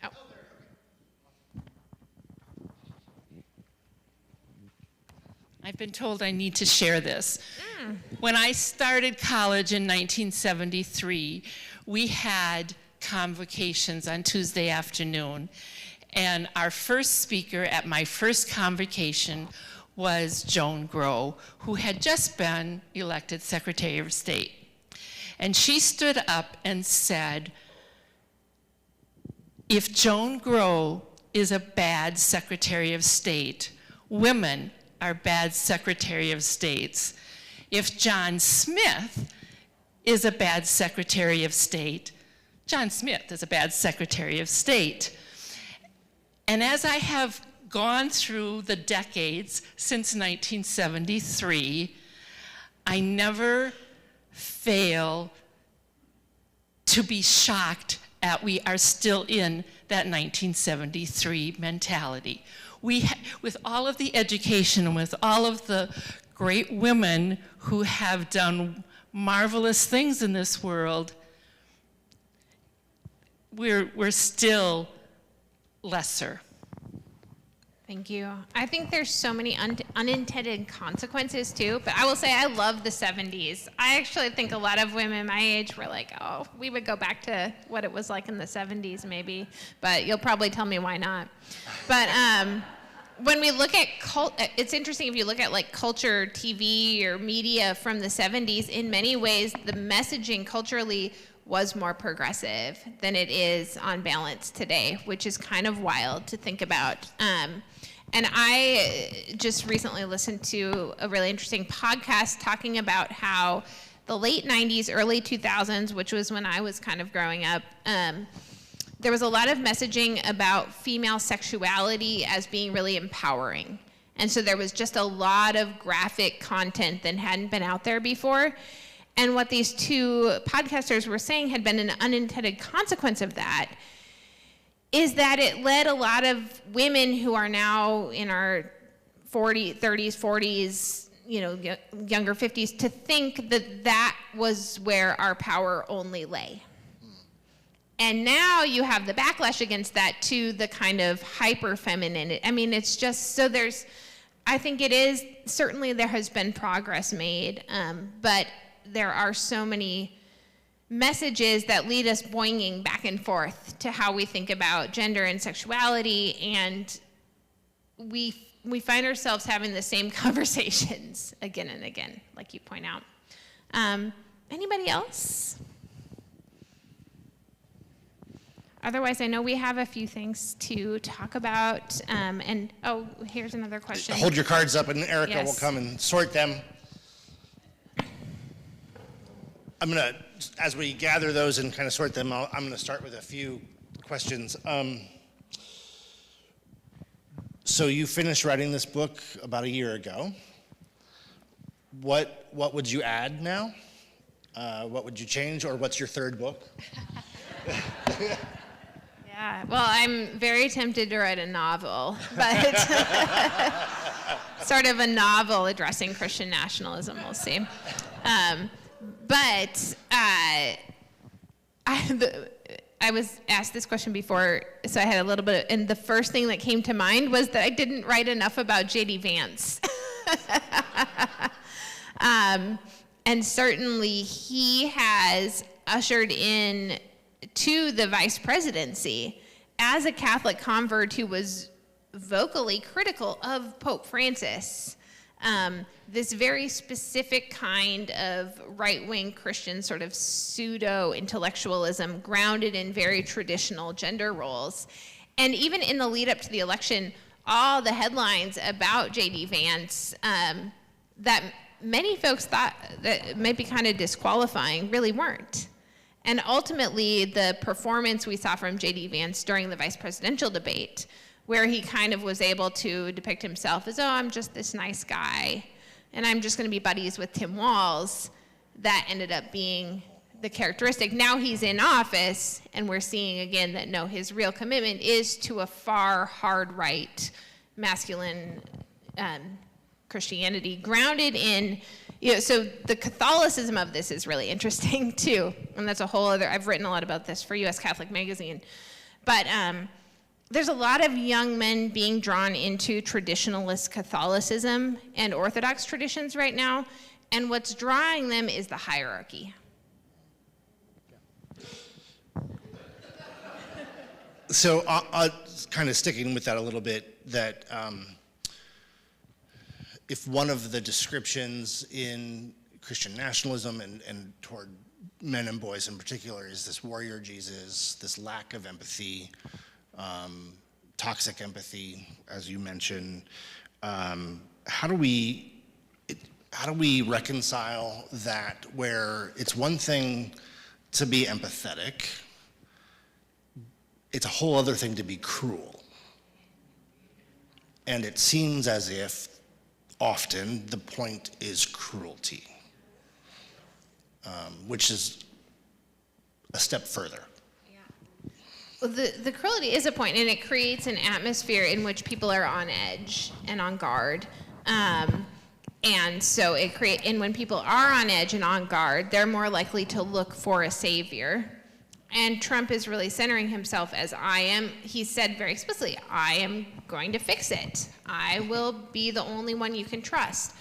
Oh. I've been told I need to share this. When I started college in 1973, we had convocations on Tuesday afternoon. And our first speaker at my first convocation was Joan Grow, who had just been elected Secretary of State. And she stood up and said, if Joan Grow is a bad Secretary of State, women are bad Secretary of States. If John Smith is a bad Secretary of State, John Smith is a bad Secretary of State. And as I have gone through the decades since 1973, I never fail to be shocked at we are still in that 1973 mentality. With all of the education and with all of the great women who have done marvelous things in this world, we're still lesser. Thank you. I think there's so many unintended consequences too, but I will say I love the 70s. I actually think a lot of women my age were like, oh, we would go back to what it was like in the 70s maybe, but you'll probably tell me why not. But when we look at it's interesting if you look at like culture, TV, or media from the 70s, in many ways, the messaging culturally was more progressive than it is on balance today, which is kind of wild to think about. And I just recently listened to a really interesting podcast talking about how the late 90s, early 2000s, which was when I was kind of growing up, there was a lot of messaging about female sexuality as being really empowering. And so there was just a lot of graphic content that hadn't been out there before. And what these two podcasters were saying had been an unintended consequence of that is that it led a lot of women who are now in our 30s, 40s, younger 50s to think that that was where our power only lay. And now you have the backlash against that to the kind of hyper feminine. I mean, it's just, so I think it is, certainly there has been progress made, but there are so many messages that lead us boinging back and forth to how we think about gender and sexuality, and we find ourselves having the same conversations again and again, like you point out. Anybody else? Otherwise, I know we have a few things to talk about, and here's another question. Hold your cards up and Erica will Yes. come and sort them. I'm gonna, as we gather those and kind of sort them, I'm gonna start with a few questions. So you finished writing this book about a year ago. What would you add now? What would you change, or what's your third book? Yeah, well, I'm very tempted to write a novel, but sort of a novel addressing Christian nationalism, we'll see. But I was asked this question before, so I had a little bit and the first thing that came to mind was that I didn't write enough about J.D. Vance. And certainly he has ushered in to the vice presidency as a Catholic convert who was vocally critical of Pope Francis. This very specific kind of right-wing Christian sort of pseudo-intellectualism grounded in very traditional gender roles. And even in the lead up to the election, all the headlines about J.D. Vance that many folks thought that might be kind of disqualifying really weren't. And ultimately, the performance we saw from J.D. Vance during the vice presidential debate, where he kind of was able to depict himself as, oh, I'm just this nice guy, and I'm just going to be buddies with Tim Walz, that ended up being the characteristic. Now he's in office, and we're seeing again that no, his real commitment is to a far hard right, masculine Christianity, grounded in, so the Catholicism of this is really interesting too, and that's a whole other, I've written a lot about this for U.S. Catholic Magazine, but there's a lot of young men being drawn into traditionalist Catholicism and Orthodox traditions right now, and what's drawing them is the hierarchy. So kind of sticking with that a little bit, that if one of the descriptions in Christian nationalism and toward men and boys in particular is this warrior Jesus, this lack of empathy, toxic empathy, as you mentioned, how do we reconcile that, where it's one thing to be empathetic, it's a whole other thing to be cruel? And it seems as if often the point is cruelty, which is a step further. Well, the cruelty is a point, and it creates an atmosphere in which people are on edge and on guard. And so and when people are on edge and on guard, they're more likely to look for a savior. And Trump is really centering himself as he said very explicitly, I am going to fix it. I will be the only one you can trust.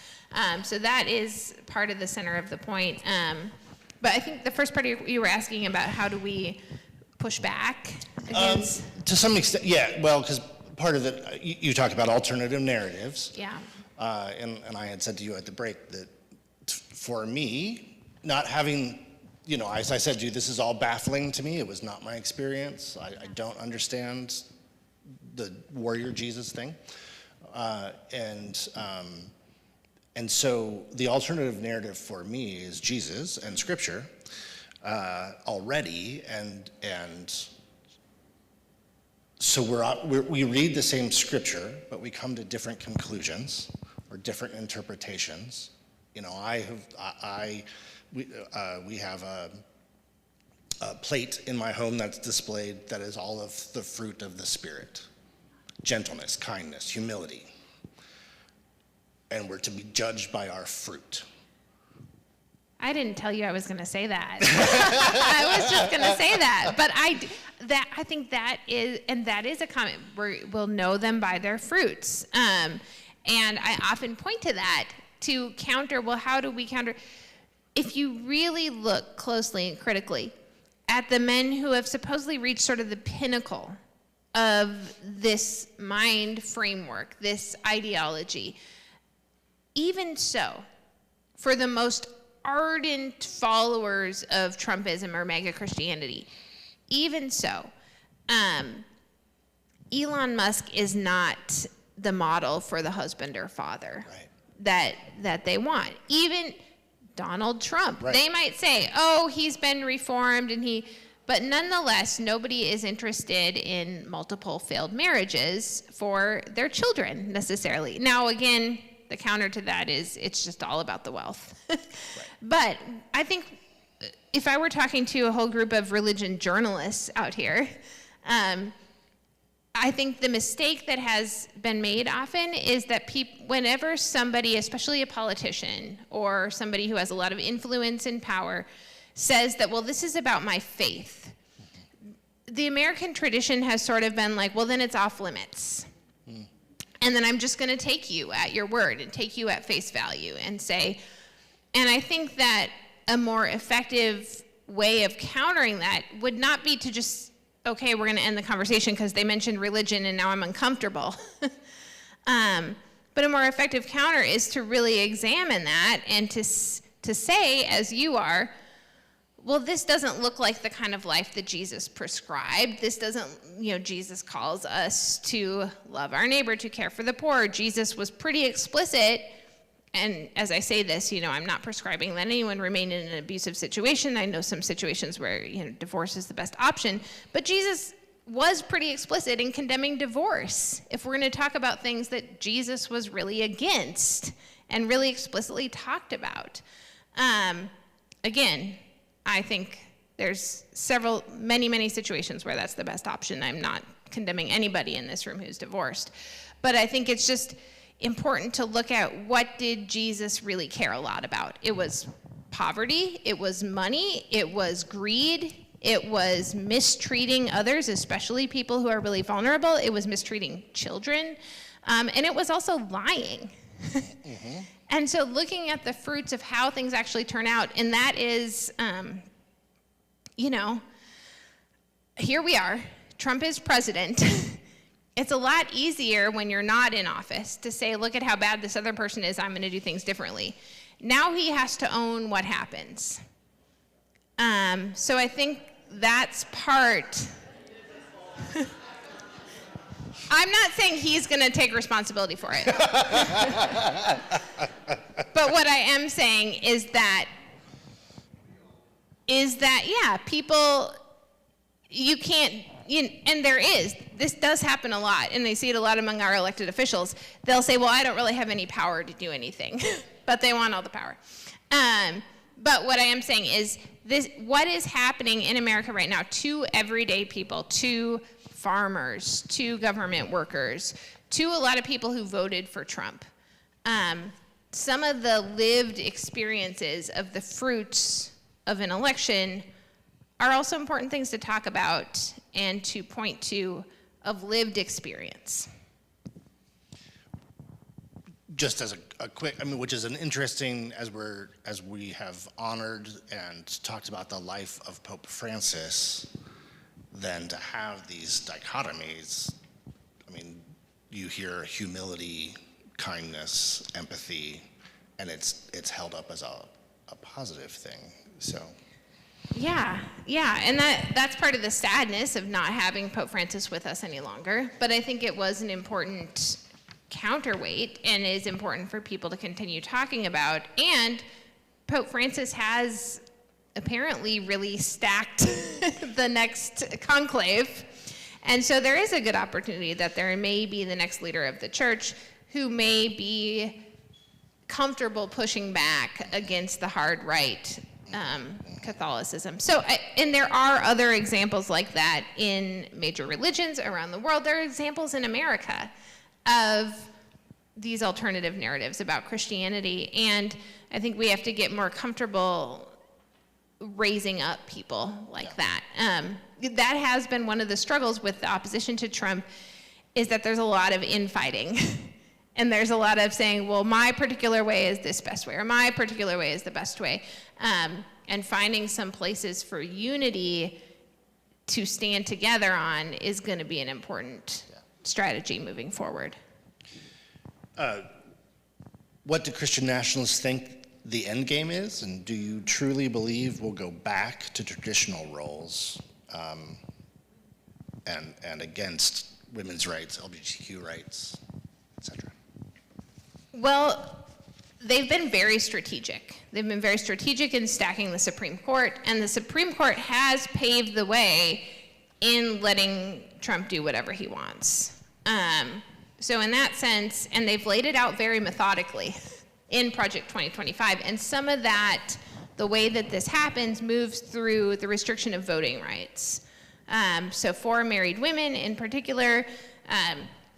So that is part of the center of the point. But I think the first part you were asking about how do we push back against? To some extent, yeah, well, because part of it, you talked about alternative narratives. Yeah. And I had said to you at the break that for me, not having, as I said to you, this is all baffling to me. It was not my experience. I don't understand the warrior Jesus thing. And so the alternative narrative for me is Jesus and Scripture already, and so we read the same Scripture, but we come to different conclusions or different interpretations. We have a plate in my home that's displayed that is all of the fruit of the Spirit: gentleness, kindness, humility. And we're to be judged by our fruit. I didn't tell you I was going to say that. I was just going to say that. But I think that is a comment. We'll know them by their fruits. And I often point to that to counter, well, how do we counter? If you really look closely and critically at the men who have supposedly reached sort of the pinnacle of this mind framework, this ideology, even so, for the most ardent followers of Trumpism or MAGA Christianity, even so, Elon Musk is not the model for the husband or father that they want. Even Donald Trump, they might say, oh, he's been reformed but nonetheless, nobody is interested in multiple failed marriages for their children necessarily. Now, again, the counter to that is it's just all about the wealth. But I think if I were talking to a whole group of religion journalists out here, I think the mistake that has been made often is that whenever somebody, especially a politician or somebody who has a lot of influence and power, says that, well, this is about my faith, the American tradition has sort of been like, well, then it's off limits. And then I'm just going to take you at your word and take you at face value and say, and I think that a more effective way of countering that would not be to just, okay, we're going to end the conversation because they mentioned religion and now I'm uncomfortable. But a more effective counter is to really examine that and to say, as you are, well, this doesn't look like the kind of life that Jesus prescribed. This doesn't, Jesus calls us to love our neighbor, to care for the poor. Jesus was pretty explicit and as I say this, I'm not prescribing that anyone remain in an abusive situation. I know some situations where, divorce is the best option, but Jesus was pretty explicit in condemning divorce. If we're going to talk about things that Jesus was really against and really explicitly talked about. Again, I think there's many situations where that's the best option. I'm not condemning anybody in this room who's divorced. But I think it's just important to look at what did Jesus really care a lot about. It was poverty, it was money, it was greed, it was mistreating others, especially people who are really vulnerable. It was mistreating children, and it was also lying. Mm-hmm. And so looking at the fruits of how things actually turn out, and that is, here we are, Trump is president. It's a lot easier when you're not in office to say, look at how bad this other person is, I'm gonna do things differently. Now he has to own what happens. So I think that's part. I'm not saying he's gonna take responsibility for it. But what I am saying is that, yeah, people, you can't, and this does happen a lot, and I see it a lot among our elected officials. They'll say, well, I don't really have any power to do anything, but they want all the power. But what I am saying is, what is happening in America right now to everyday people, to farmers, to government workers, to a lot of people who voted for Trump. Some of the lived experiences of the fruits of an election are also important things to talk about and to point to of lived experience. Just as a quick, which is an interesting, as we have honored and talked about the life of Pope Francis, then to have these dichotomies, you hear humility, kindness, empathy, and it's held up as a positive thing, so. Yeah, and that's part of the sadness of not having Pope Francis with us any longer, but I think it was an important counterweight and is important for people to continue talking about. And Pope Francis has apparently really stacked the next conclave. And so there is a good opportunity that there may be the next leader of the church who may be comfortable pushing back against the hard right Catholicism. So, and there are other examples like that in major religions around the world. There are examples in America of these alternative narratives about Christianity, and I think we have to get more comfortable raising up people like that. That has been one of the struggles with the opposition to Trump, is that there's a lot of infighting. And there's a lot of saying, well, my particular way is this best way, or my particular way is the best way. And finding some places for unity to stand together on is going to be an important strategy moving forward. What do Christian nationalists think the end game is? And do you truly believe we'll go back to traditional roles and against women's rights, LGBTQ rights, etc.? Well, they've been very strategic. They've been very strategic in stacking the Supreme Court, and the Supreme Court has paved the way in letting Trump do whatever he wants. So in that sense, and they've laid it out very methodically in Project 2025, and some of that, the way that this happens, moves through the restriction of voting rights. So for married women in particular,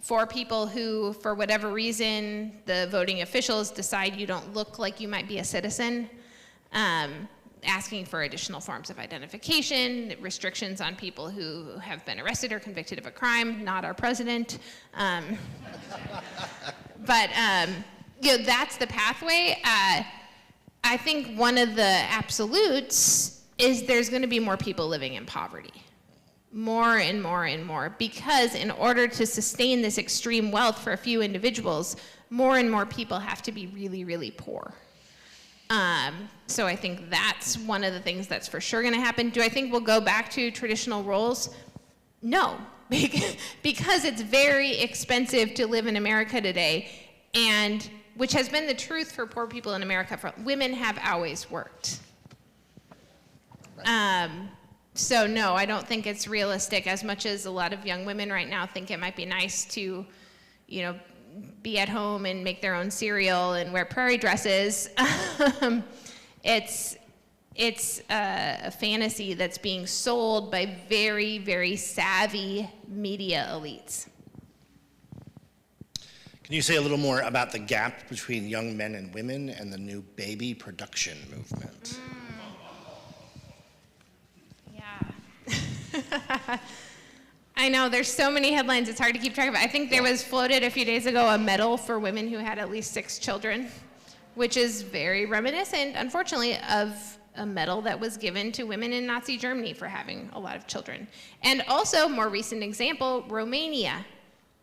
for people who, for whatever reason, the voting officials decide you don't look like you might be a citizen, asking for additional forms of identification, restrictions on people who have been arrested or convicted of a crime, not our president. But that's the pathway. I think one of the absolutes is there's going to be more people living in poverty. More and more and more, because in order to sustain this extreme wealth for a few individuals, more and more people have to be really, really poor. So I think that's one of the things that's for sure going to happen. Do I think we'll go back to traditional roles? No, because it's very expensive to live in America today, and which has been the truth for poor people in America. Women have always worked. So no, I don't think it's realistic, as much as a lot of young women right now think it might be nice to, be at home and make their own cereal and wear prairie dresses. It's a fantasy that's being sold by very, very savvy media elites. Can you say a little more about the gap between young men and women and the new baby production movement? Yeah. I know, there's so many headlines, it's hard to keep track of. I think there was floated a few days ago a medal for women who had at least 6 children, which is very reminiscent, unfortunately, of a medal that was given to women in Nazi Germany for having a lot of children. And also, more recent example, Romania,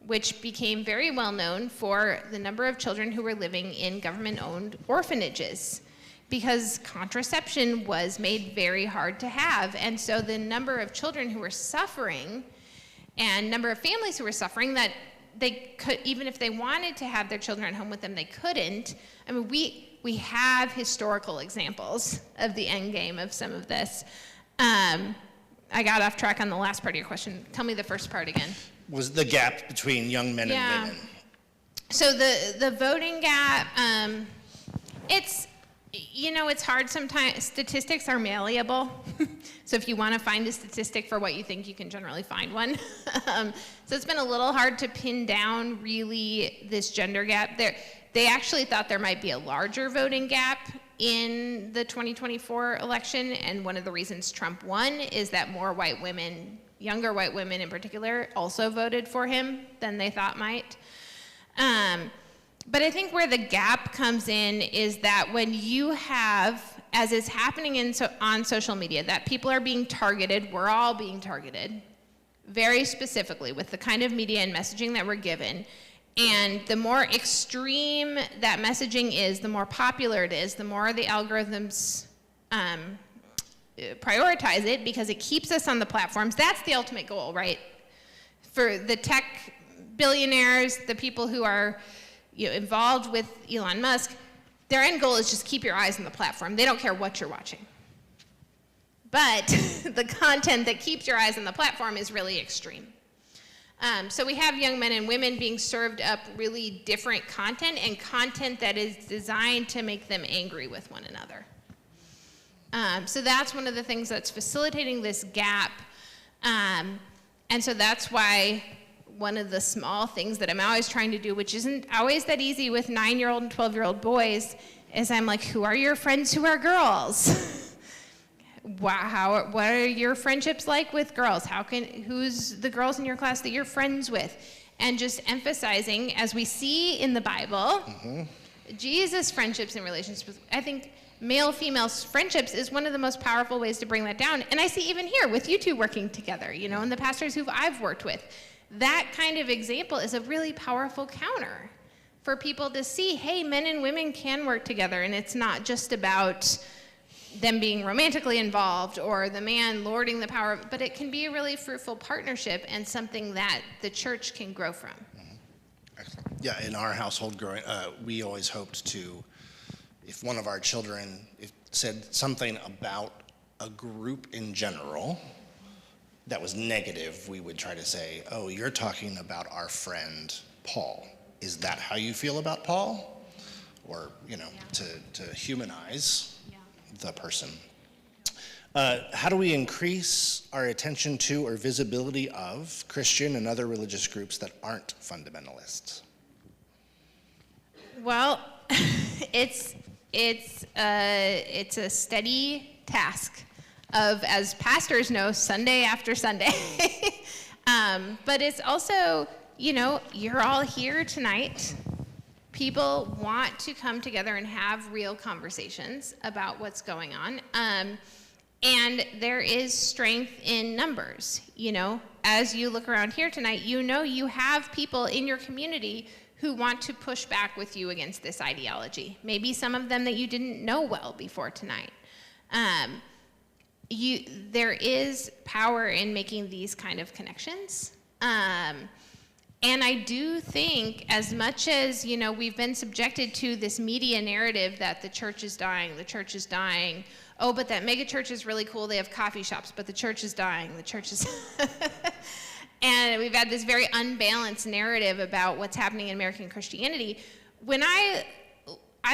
which became very well known for the number of children who were living in government-owned orphanages, because contraception was made very hard to have. And so the number of children who were suffering and number of families who were suffering, that they could, even if they wanted to have their children at home with them, they couldn't. I mean, we have historical examples of the end game of some of this. I got off track on the last part of your question. Tell me the first part again. Was the gap between young men and women? So the voting gap, it's hard sometimes. Statistics are malleable. So if you want to find a statistic for what you think, you can generally find one. So it's been a little hard to pin down really this gender gap. They actually thought there might be a larger voting gap in the 2024 election, and one of the reasons Trump won is that more white women, younger white women in particular, also voted for him than they thought might. But I think where the gap comes in is that when you have, as is happening on social media, that people are being targeted, we're all being targeted, very specifically with the kind of media and messaging that we're given. And the more extreme that messaging is, the more popular it is, the more the algorithms prioritize it, because it keeps us on the platforms. That's the ultimate goal, right? For the tech billionaires, the people who are involved with Elon Musk, their end goal is just keep your eyes on the platform. They don't care what you're watching. But the content that keeps your eyes on the platform is really extreme. So we have young men and women being served up really different content, and content that is designed to make them angry with one another. So that's one of the things that's facilitating this gap. And so that's why one of the small things that I'm always trying to do, which isn't always that easy with 9-year-old and 12-year-old boys, is I'm like, who are your friends who are girls? Wow, what are your friendships like with girls? Who's the girls in your class that you're friends with? And just emphasizing, as we see in the Bible, Jesus' friendships and relationships, I think male-female friendships is one of the most powerful ways to bring that down. And I see even here with you two working together, and the pastors who I've worked with. That kind of example is a really powerful counter for people to see, hey, men and women can work together, and it's not just about them being romantically involved or the man lording the power, but it can be a really fruitful partnership and something that the church can grow from. Excellent. Yeah, in our household growing, we always hoped to, if one of our children said something about a group in general that was negative, we would try to say, oh, you're talking about our friend Paul. Is that how you feel about Paul? Or, to humanize the person. How do we increase our attention to or visibility of Christian and other religious groups that aren't fundamentalists? Well, it's a steady task of, as pastors know, Sunday after Sunday. But it's also, you're all here tonight. People want to come together and have real conversations about what's going on. And there is strength in numbers. As you look around here tonight, you have people in your community who want to push back with you against this ideology. Maybe some of them that you didn't know well before tonight. There is power in making these kind of connections. And I do think, as much as, we've been subjected to this media narrative that the church is dying, oh, but that mega church is really cool, they have coffee shops, but the church is dying, the church is... And we've had this very unbalanced narrative about what's happening in American Christianity. When I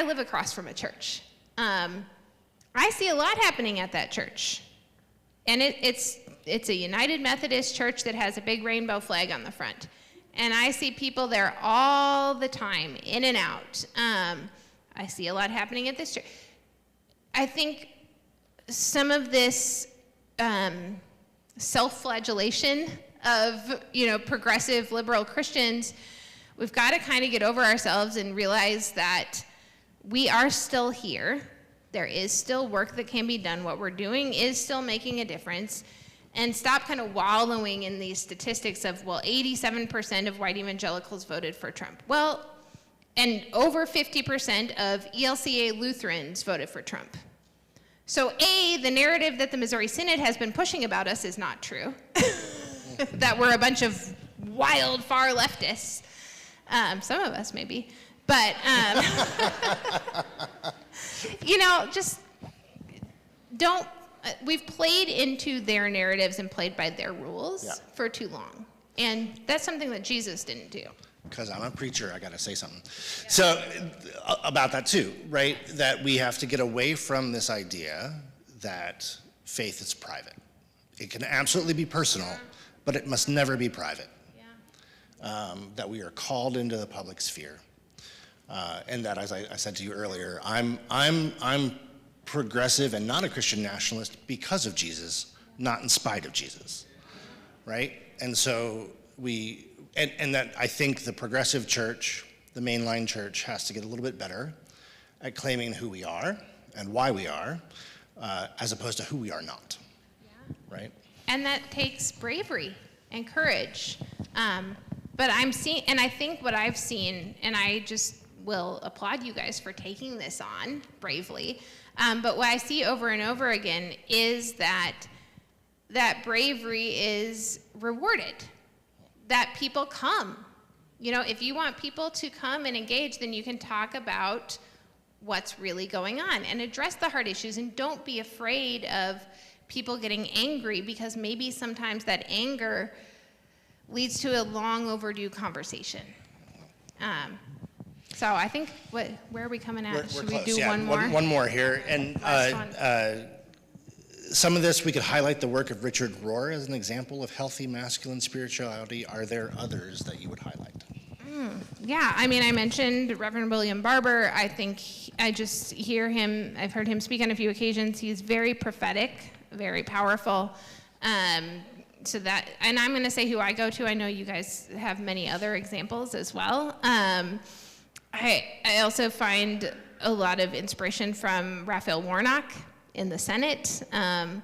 live across from a church, I see a lot happening at that church. And it's a United Methodist church that has a big rainbow flag on the front. And I see people there all the time, in and out. I see a lot happening at this church. I think some of this self-flagellation of, progressive liberal Christians, we've got to kind of get over ourselves and realize that we are still here. There is still work that can be done. What we're doing is still making a difference. And stop kind of wallowing in these statistics of, 87% of white evangelicals voted for Trump. Well, and over 50% of ELCA Lutherans voted for Trump. So the narrative that the Missouri Synod has been pushing about us is not true. That we're a bunch of wild far leftists. Some of us maybe. But, just don't... we've played into their narratives and played by their rules for too long. And that's something that Jesus didn't do. Because I'm a preacher, I got to say something. So about that too, right? That we have to get away from this idea that faith is private. It can absolutely be personal, but it must never be private. That we are called into the public sphere. And that, as I said to you earlier, I'm progressive and not a Christian nationalist because of Jesus, not in spite of Jesus, right? And so and that I think the progressive church, the mainline church, has to get a little bit better at claiming who we are and why we are, as opposed to who we are not, right? And that takes bravery and courage. But I think what I've seen, and I just will applaud you guys for taking this on bravely, but what I see over and over again is that bravery is rewarded, that people come. If you want people to come and engage, then you can talk about what's really going on and address the hard issues, and don't be afraid of people getting angry, because maybe sometimes that anger leads to a long overdue conversation. So I think, where are we coming at? Should we do one more? One more here. And some of this, we could highlight the work of Richard Rohr as an example of healthy masculine spirituality. Are there others that you would highlight? Yeah, I mentioned Reverend William Barber. I think I just hear him, I've heard him speak on a few occasions. He's very prophetic, very powerful. So that, and I'm going to say who I go to. I know you guys have many other examples as well. I also find a lot of inspiration from Raphael Warnock in the Senate, and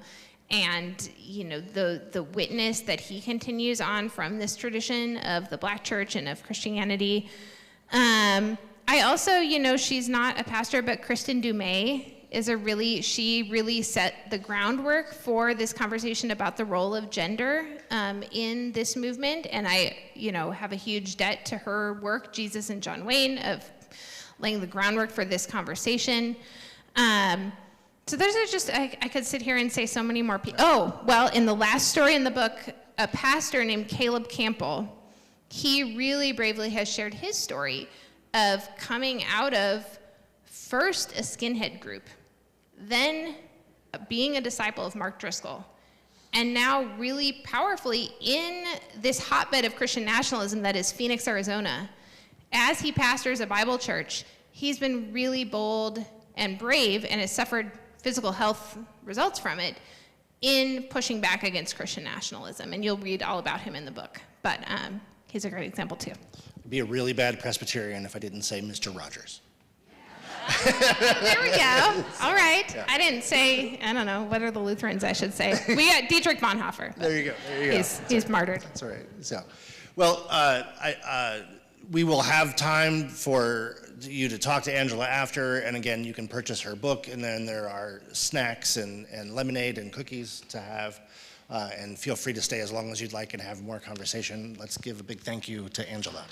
the witness that he continues on from this tradition of the Black church and of Christianity. I also, she's not a pastor, but Kristen Dumais she really set the groundwork for this conversation about the role of gender in this movement, and I have a huge debt to her work, Jesus and John Wayne, of laying the groundwork for this conversation. So there's I could sit here and say so many more people. In the last story in the book, a pastor named Caleb Campbell, he really bravely has shared his story of coming out of first a skinhead group, then being a disciple of Mark Driscoll, and now really powerfully in this hotbed of Christian nationalism that is Phoenix, Arizona. As he pastors a Bible church, he's been really bold and brave and has suffered physical health results from it in pushing back against Christian nationalism. And you'll read all about him in the book. But he's a great example too. I'd be a really bad Presbyterian if I didn't say Mr. Rogers. There we go. All right. Yeah. I didn't say, I don't know, what are the Lutherans I should say? We got Dietrich Bonhoeffer. There you go. He's martyred. That's all right. So, well, we will have time for you to talk to Angela after, and again, you can purchase her book, and then there are snacks and lemonade and cookies to have And feel free to stay as long as you'd like and have more conversation. Let's give a big thank you to Angela.